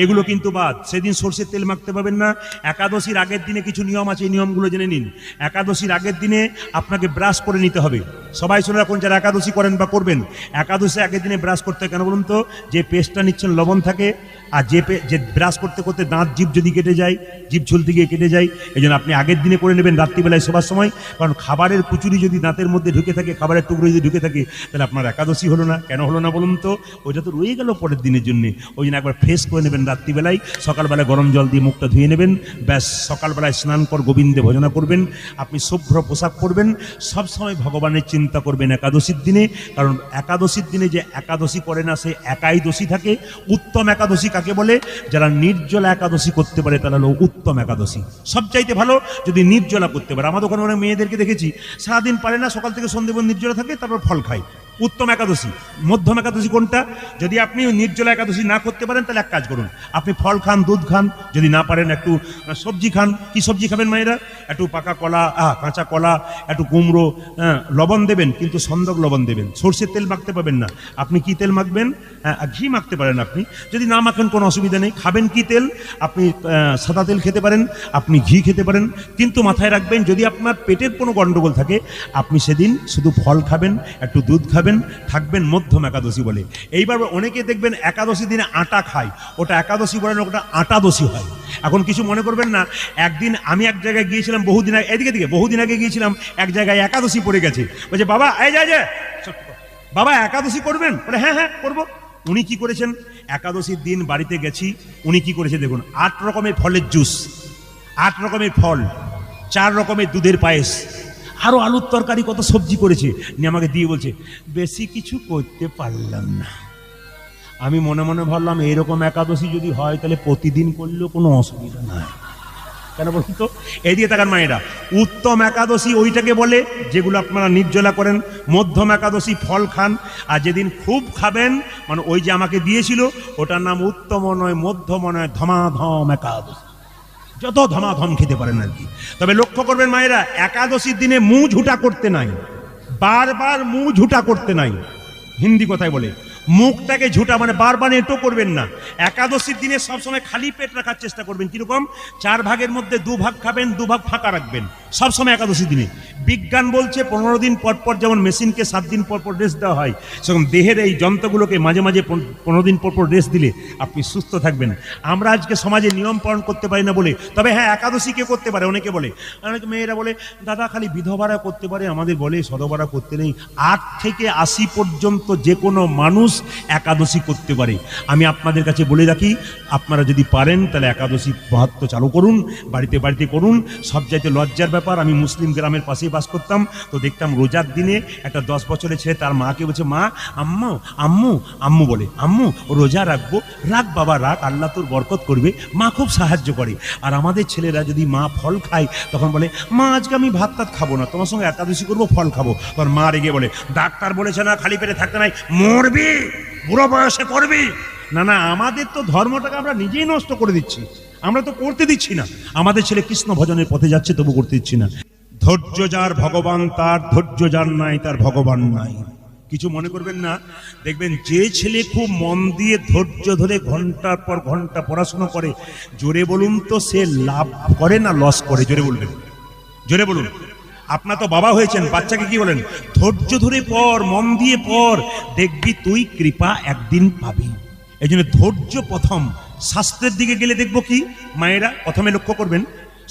এগুলো কিন্তু বাদ। সেদিন সরষের তেল মাখতে পারবেন না। একাদশীর আগের দিনে কিছু নিয়ম আছে, এই নিয়মগুলো জেনে নিন। একাদশীর আগের দিনে আপনাকে ব্রাশ করে নিতে হবে। সবাই শুনে রাখুন, যারা একাদশী করেন বা করবেন, একাদশী আগের দিনে ব্রাশ করতে হয়। কেন বলুন তো? যে পেস্টটা নিচ্ছেন লবণ থাকে, আর যে ব্রাশ করতে করতে দাঁত জিভ যদি কেটে যায়, জিভ ঝুলতে গিয়ে কেটে যায়, এই জন্য আপনি আগের দিনে করে নেবেন রাত্রিবেলায় শোবার সময়। কারণ খাবারের কুচুরি যদি দাঁতের মধ্যে ঢুকে থাকে, খাবারের টুকরো যদি ঢুকে থাকে, তাহলে আপনার একাদশী হলো না। কেন হলো না বলুন তো? ওইটা তো রয়ে গেল পরের দিনের জন্য। ওই জন্য একবার ফ্রেশ করে নেবেন রাত্রিবেলায়, সকালবেলায় গরম জল দিয়ে মুখটা ধুয়ে নেবেন, ব্যাস সকালবেলায় স্নান কর গোবিন্দে ভজনা করবেন, আপনি শুভ্র পোশাক পরবেন, সবসময় ভগবানের চিন্তা করবেন একাদশীর দিনে। কারণ একাদশীর দিনে যে একাদশী করে না, সে একাই দোষী থাকে। উত্তম একাদশী কাকে বলে? যারা নির্জলা একাদশী করতে পারে তারা হলো উত্তম একাদশী। সবচাইতে ভালো যদি নির্জলা করতে পারে। আমাদের ওখানে অনেক মেয়েদেরকে দেখেছি সারাদিন পারে না, সকাল থেকে সন্ধ্যে পর্যন্ত নির্জলা থাকে, তারপর ফল খায়। উত্তম একাদশী। মধ্যম একাদশী কোনটা? যদি আপনি নির্জলা একাদশী না করতে পারেন তাহলে এক কাজ করুন, আপনি ফল খান, দুধ খান, যদি না পারেন একটু সবজি খান। কি সবজি খাবেন মায়েরা? একটু পাকা কলা, কাঁচা কলা, একটু কুমড়ো, লবণ দেবেন, কিন্তু সন্দক লবণ দেবেন। সর্ষের তেল মাখতে পাবেন না, আপনি কি তেল মাখবেন? ঘি মাখতে পারেন আপনি। যদি না মাখেন কোনো অসুবিধা নেই। খাবেন কি তেল? আপনি সাদা তেল খেতে পারেন, আপনি ঘি খেতে পারেন, কিন্তু মাথায় রাখবেন যদি আপনার পেটের কোনো গন্ডগোল থাকে, আপনি সেদিন শুধু ফল খাবেন, একটু দুধ খাবেন, থাকবেন মধ্যম একাদশী বলে। এইবার অনেকে দেখবেন একাদশী দিনে আটা খায়, ওটা একাদশী বলে না, ওটা আটাদশী হয়। এখন কিছু মনে করবেন না। একদিন আমি এক জায়গায় গিয়েছিলাম, বহুদিন আগে, এদিকে বহুদিন আগে গিয়েছিলাম, এক জায়গায় একাদশী পড়ে গেছে। বলছে বাবা এই যায় বাবা একাদশী করবেন? বলে হ্যাঁ হ্যাঁ করবো। উনি কি করেছেন? একাদশীর দিন বাড়িতে গেছি, উনি কি করেছে দেখুন, 8 রকমের ফলের জুস, 8 রকমের ফল, 4 রকমের দুধের পায়েস, আরো আলুর তরকারি, কত সবজি করেছে, নিয়ে আমাকে দিয়ে বলছে বেশি কিছু করতে পারলাম না। আমি মনে মনে ভাবলাম এরকম একাদশী যদি হয় তাহলে প্রতিদিন করলেও কোনো অসুবিধা নাই। কেন বলুন তো? এইদিকে তাকান মায়েরা, উত্তম একাদশী ওইটাকে বলে যেগুলো আপনারা নির্জলা করেন। মধ্যম একাদশী ফল খান, আর যেদিন খুব খাবেন, মানে ওই যে আমাকে দিয়েছিল, ওটার নাম উত্তম নয়, মধ্যম নয়, ধমাধম একাদশী। যত ধমাধম খেতে পারেন আর কি। তবে লক্ষ্য করবেন মায়েরা, একাদশীর দিনে মুখ ঝুটা করতে নাই, বারবার মুখ ঝুটা করতে নাই। হিন্দি কথায় বলে মুখটাকে ঝুটা, মানে বারবার এঁটো করবেন না। একাদশীর দিনে সবসময় খালি পেট রাখার চেষ্টা করবেন। কিরকম? 4 ভাগের মধ্যে 2 ভাগ খাবেন, 2 ভাগ ফাঁকা রাখবেন সবসময় একাদশীর দিনে। বিজ্ঞান বলছে 15 দিন পর পর, যেমন মেশিনকে 7 দিন পর পর রেস্ট দেওয়া হয়, সেরকম দেহের এই যন্ত্রগুলোকে মাঝে মাঝে 15 দিন পর পর রেস্ট দিলে আপনি সুস্থ থাকবেন। আমরা আজকে সমাজে নিয়ম পালন করতে পারি না বলে। তবে হ্যাঁ, একাদশী কে করতে পারে? অনেকে বলে, অনেক মেয়েরা বলে দাদা খালি বিধবারা করতে পারে, আমাদের বলে সধবারা করতে নেই। 8 থেকে 80 পর্যন্ত যে কোনো মানুষ একাদশী করতে পারে। আমি আপনাদের কাছে বলে রাখি, আপনারা যদি পারেন তাহলে একাদশী মাহাত্ম্য চালু করুন, বাড়িতে বাড়িতে করুন। সব চাইতে লজ্জার ব্যাপার, আমি মুসলিম গ্রামের পাশেই বাস করতাম, তো দেখতাম রোজার দিনে একটা 10 বছরের ছেলে তার মাকে বলছে, মা আম্মু আম্মু আম্মু বলে, আম্মু রোজা রাখবো। রাখ বাবা রাখ, আল্লাহ তোর বরকত করবে। মা খুব সাহায্য করে। আর আমাদের ছেলেরা যদি মা ফল খায়, তখন বলে মা আজকে আমি ভাত টাত খাবো না, তোমার সঙ্গে একাদশী করবো, ফল খাবো। তখন মা রেগে বলে, ডাক্তার বলেছে না খালি পেটে থাকতে নাই, মরবি, বুড়ো বয়সে করবি। না না, আমাদের তো ধর্মটাকে আমরা নিজেই নষ্ট করে দিচ্ছি, আমরা তো করতে দিচ্ছি না। আমাদের ছেলে কৃষ্ণ ভজনের পথে যাচ্ছে, তবু করতে দিচ্ছি না। ধৈর্য যার ভগবান তার, ধৈর্য যার নাই তার ভগবান নাই। কিছু মনে করবেন না। দেখবেন যে ছেলে খুব মন দিয়ে ধৈর্য ধরে ঘন্টার পর ঘন্টা পড়াশোনা করে, জোরে বলুন তো সে লাভ করে না লস করে? জোরে বলবেন, জোরে বলুন। আপনার তো বাবা হয়েছেন, বাচ্চাকে কি বলেন? ধৈর্য ধরে পড়, মন দিয়ে পড়, দেখবি তুই কৃপা একদিন পাবি। এই জন্য ধৈর্য প্রথম। শাস্ত্রের দিকে গেলে দেখবো কি মায়েরা, প্রথমে লক্ষ্য করবেন,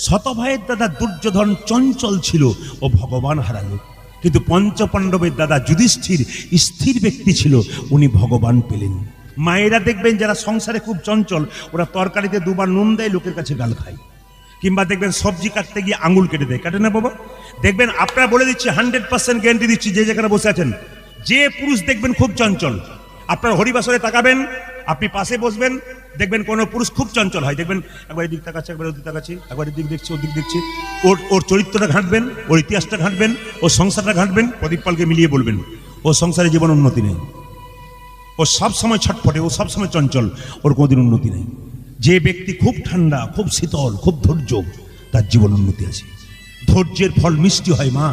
শতভাইয়ের দাদা দুর্যোধন চঞ্চল ছিল, ও ভগবান হারালো। কিন্তু পঞ্চপাণ্ডবের দাদা যুধিষ্ঠির স্থির ব্যক্তি ছিল, উনি ভগবান পেলেন। মায়েরা দেখবেন যারা সংসারে খুব চঞ্চল, ওরা তরকারিতে 2 বার নুন দেয়, লোকের কাছে গাল খায়। কিংবা দেখবেন সবজি কাটতে গিয়ে আঙুল কেটে দেয়, কাটে না বাবা? দেখবেন, আপনারা বলে দিচ্ছি, 100% গ্যারান্টি দিচ্ছি, যে যেখানে বসে আছেন, যে পুরুষ দেখবেন খুব চঞ্চল, আপনার হরিবাসরে তাকাবেন, আপনি পাশে বসবেন, দেখবেন কোনো পুরুষ খুব চঞ্চল হয়, দেখবেন একবার এদিক তাকাচ্ছে, একবার ওদিক তাকাচ্ছে, একবার এদিক দেখছে, ওদিক দেখছে। ওর চরিত্রটা ঘাঁটবেন, ওর ইতিহাসটা ঘাঁটবেন, ওর সংসারটা ঘাঁটবেন, প্রদীপ পালকে মিলিয়ে বলবেন ওর সংসারে জীবন উন্নতি নেই, ও সবসময় ছটফটে, ও সবসময় চঞ্চল, ওর কোনোদিন উন্নতি নেই। যে ব্যক্তি খুব ঠান্ডা, খুব শীতল, খুব ধৈর্য, তার জীবন উন্নতি আছে। ধৈর্যের ফল মিষ্টি হয় মা,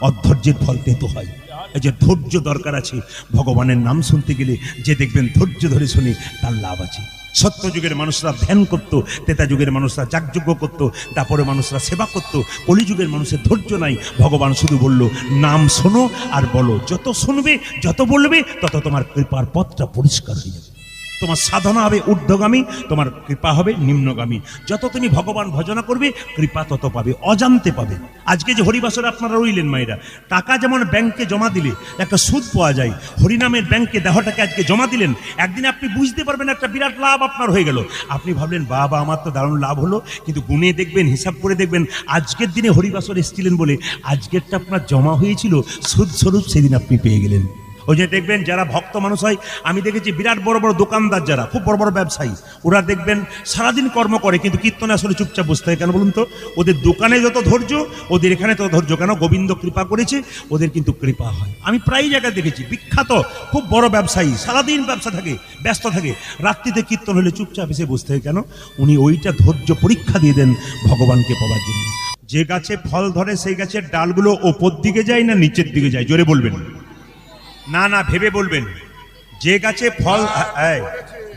অধৈর্যের ফল তেতো হয়। এই যে ধৈর্য দরকার আছে। ভগবানের নাম শুনতে গেলে যে দেখবেন ধৈর্য ধরে শুনে তার লাভ আছে। সত্য যুগের মানুষরা ধ্যান করত, ত্রেতা যুগের মানুষরা যাগযজ্ঞ করত, তারপরে মানুষরা সেবা করত। কলিযুগের মানুষের ধৈর্য নাই। ভগবান শুধু বলল নাম শোনো আর বলো, যত শুনবে যত বলবে তত তোমার কৃপার পথটা পরিষ্কার হয়ে যাবে। তোমার সাধনা হবে ঊর্ধ্বগামী, তোমার কৃপা হবে নিম্নগামী। যত তুমি ভগবান ভজনা করবে কৃপা তত পাবে, অজান্তে পাবে। আজকে যে হরিবাসরে আপনারা রইলেন মায়েরা, টাকা যেমন ব্যাংকে জমা দিলে একটা সুদ পাওয়া যায়, হরিনামের ব্যাংকে দেহটাকে আজকে জমা দিলেন, একদিন আপনি বুঝতে পারবেন একটা বিরাট লাভ আপনার হয়ে গেল। আপনি ভাবলেন বাবা আমার তো দারুণ লাভ হলো, কিন্তু গুনে দেখবেন, হিসাব করে দেখবেন আজকের দিনে হরিবাসর এসেছিলেন বলে আজকেরটা আপনার জমা হয়েছিল সুদ স্বরূপ, সেদিন আপনি পেয়ে গেলেন। ওই যে দেখবেন যারা ভক্ত মানুষ হয়, আমি দেখেছি বিরাট বড় বড় দোকানদার যারা খুব বড় বড় ব্যবসায়ী, ওরা দেখবেন সারাদিন কর্ম করে কিন্তু কীর্তনে আসলে চুপচাপ বসতে হয়। কেন বলুন তো? ওদের দোকানে যত ধৈর্য ওদের এখানে তত ধৈর্য। কেন? গোবিন্দ কৃপা করেছে, ওদের কিন্তু কৃপা হয়। আমি প্রায় জায়গায় দেখেছি বিখ্যাত খুব বড় ব্যবসায়ী, সারাদিন ব্যবসা থাকে, ব্যস্ত থাকে, রাত্রিতে কীর্তন হলে চুপচাপ এসে বসতে হয়। কেন? উনি ওইটা ধৈর্য পরীক্ষা দিয়ে দেন ভগবানকে পাওয়ার জন্য। যে গাছে ফল ধরে সেই গাছের ডালগুলো ওপর দিকে যায় না নিচের দিকে যায়? জোরে বলবেন, না না ভেবে বলবেন। যে গাছে ফল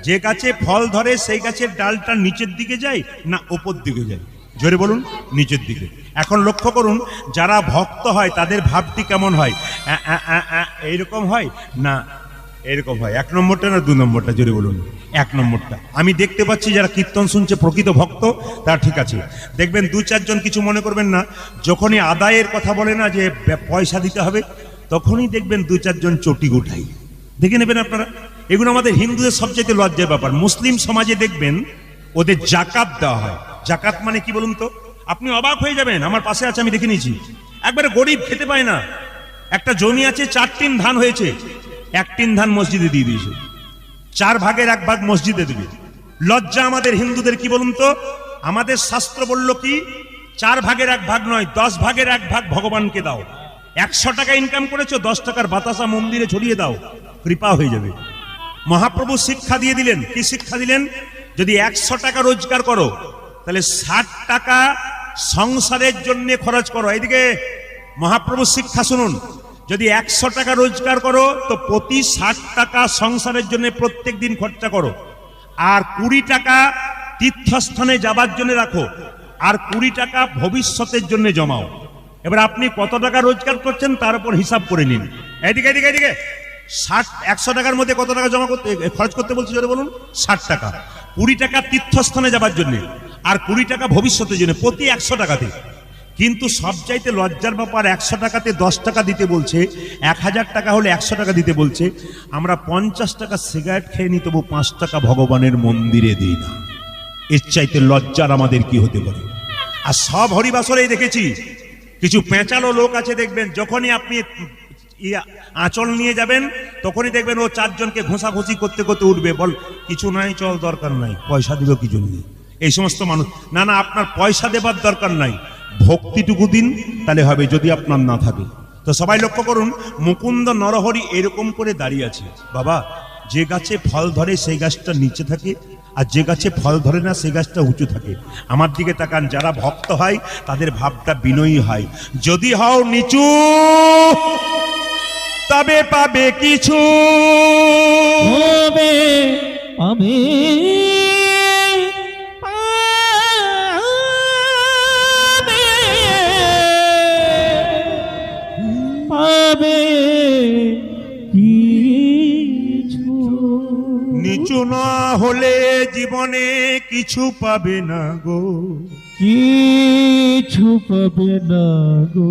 যে গাছে ফল ধরে সেই গাছের ডালটা নিচের দিকে যায় না ওপর দিকে যায়? জোরে বলুন, নিচের দিকে। এখন লক্ষ্য করুন, যারা ভক্ত হয় তাদের ভাবটি কেমন হয়? এইরকম হয় না এরকম হয়? এক নম্বরটা না দু নম্বরটা? জোরে বলুন, এক নম্বরটা। আমি দেখতে পাচ্ছি যারা কীর্তন শুনছে প্রকৃত ভক্ত, তার ঠিক আছে। দেখবেন দু চারজন, কিছু মনে করবেন না, যখনই আদায়ের কথা বলে না যে পয়সা দিতে হবে, তখনই দেখবেন দু চারজন চটি গোটাই। দেখে নেবেন আপনারা, এগুলো আমাদের হিন্দুদের সবচেয়ে লজ্জার ব্যাপার। মুসলিম সমাজে দেখবেন ওদের জাকাত দেওয়া হয়। জাকাত মানে কি বলুন তো? আপনি অবাক হয়ে যাবেন, আমার পাশে আছে, আমি দেখে নিয়েছি, একবারে গরিব, খেতে পায় না, একটা জমি আছে, 4 টিন ধান হয়েছে, 1 টিন ধান মসজিদে দিয়ে দিয়েছে, 4 ভাগের 1 ভাগ মসজিদে দেবে। লজ্জা আমাদের হিন্দুদের, কি বলুন তো? আমাদের শাস্ত্র বলল কি, 4 ভাগের 1 ভাগ নয়, 10 ভাগের 1 ভাগ ভগবানকে দাও। 100 টাকা ইনকাম করেছো, 10 টাকার বাতাসা মন্দিরে ছড়িয়ে দাও, কৃপা হয়ে যাবে। মহাপ্রভু শিক্ষা দিয়ে দিলেন। কি শিক্ষা দিলেন? যদি 100 টাকা রোজগার করো তাহলে 60 টাকা সংসারের জন্য খরচ করো। এইদিকে মহাপ্রভু শিক্ষা শুনুন, যদি 100 টাকা রোজগার করো তো প্রতি 60 টাকা সংসারের জন্য প্রত্যেক দিন খরচা করো, আর 20 টাকা তীর্থস্থানে যাবার জন্য রাখো, আর 20 টাকা ভবিষ্যতের জন্য জমাও। এবার আপনি কত টাকা রোজগার করছেন তার উপর হিসাব করে নিন। এদিকে এদিকে এদিকে 100 টাকার মধ্যে কত টাকা জমা করতে খরচ করতে বলছি জোরে বলুন? 60 টাকা। 20 টাকা তীর্থস্থানে যাবার জন্য আর 20 টাকা ভবিষ্যতের জন্য, প্রতি 100 টাকাতে। কিন্তু সবচাইতে লজ্জার ব্যাপার, 100 টাকাতে 10 টাকা দিতে বলছে, 1000 টাকা হলে 100 টাকা দিতে বলছে। আমরা 50 টাকা সিগারেট খেয়ে নিই, তবু 5 টাকা ভগবানের মন্দিরে দিই না। এর চাইতে লজ্জার আমাদের কি হতে পারে? আর সব হরিবাসরেই দেখেছি কিছু পেঁচালো লোক আছে, দেখবেন যখনই আপনি আঁচল নিয়ে যাবেন তখনই দেখবেন ও 4 জনকে ঘোষাঘুষি করতে করতে উঠবে, বল কিছু নাই, চল, দরকার নাই, পয়সা দিব কি জন্য? এই সমস্ত মানুষ। না না, আপনার পয়সা দেবার দরকার নাই, ভক্তিটুকু দিন, তাহলে হবে, যদি আপনার না থাকে। তো সবাই লক্ষ্য করুন, মুকুন্দ নরহরি এরকম করে দাঁড়িয়ে আছে। বাবা, যে গাছে ফল ধরে সেই গাছটা নিচে থাকে, আর যে গাছে ফল ধরে না সেই গাছটা উঁচু থাকে। আমার দিকে তাকান, যারা ভক্ত হয় তাদের ভাবটা বিনয়ী হয়। যদি হও নিচু তবে পাবে কিছু, হবে আমি পাবে কিছু। নিচু না হলে জীবনে কিছু পাবে না গো, কিছু পাবে না গো।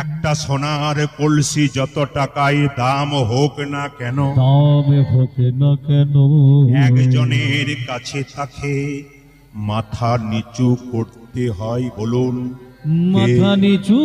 একটা সোনার কলসি যত টাকায় দাম হোক না কেন, দাম হোক না কেন, একজনের কাছে থাকে, মাথা নিচু করতে হয়। বলুন, মাথা নিচু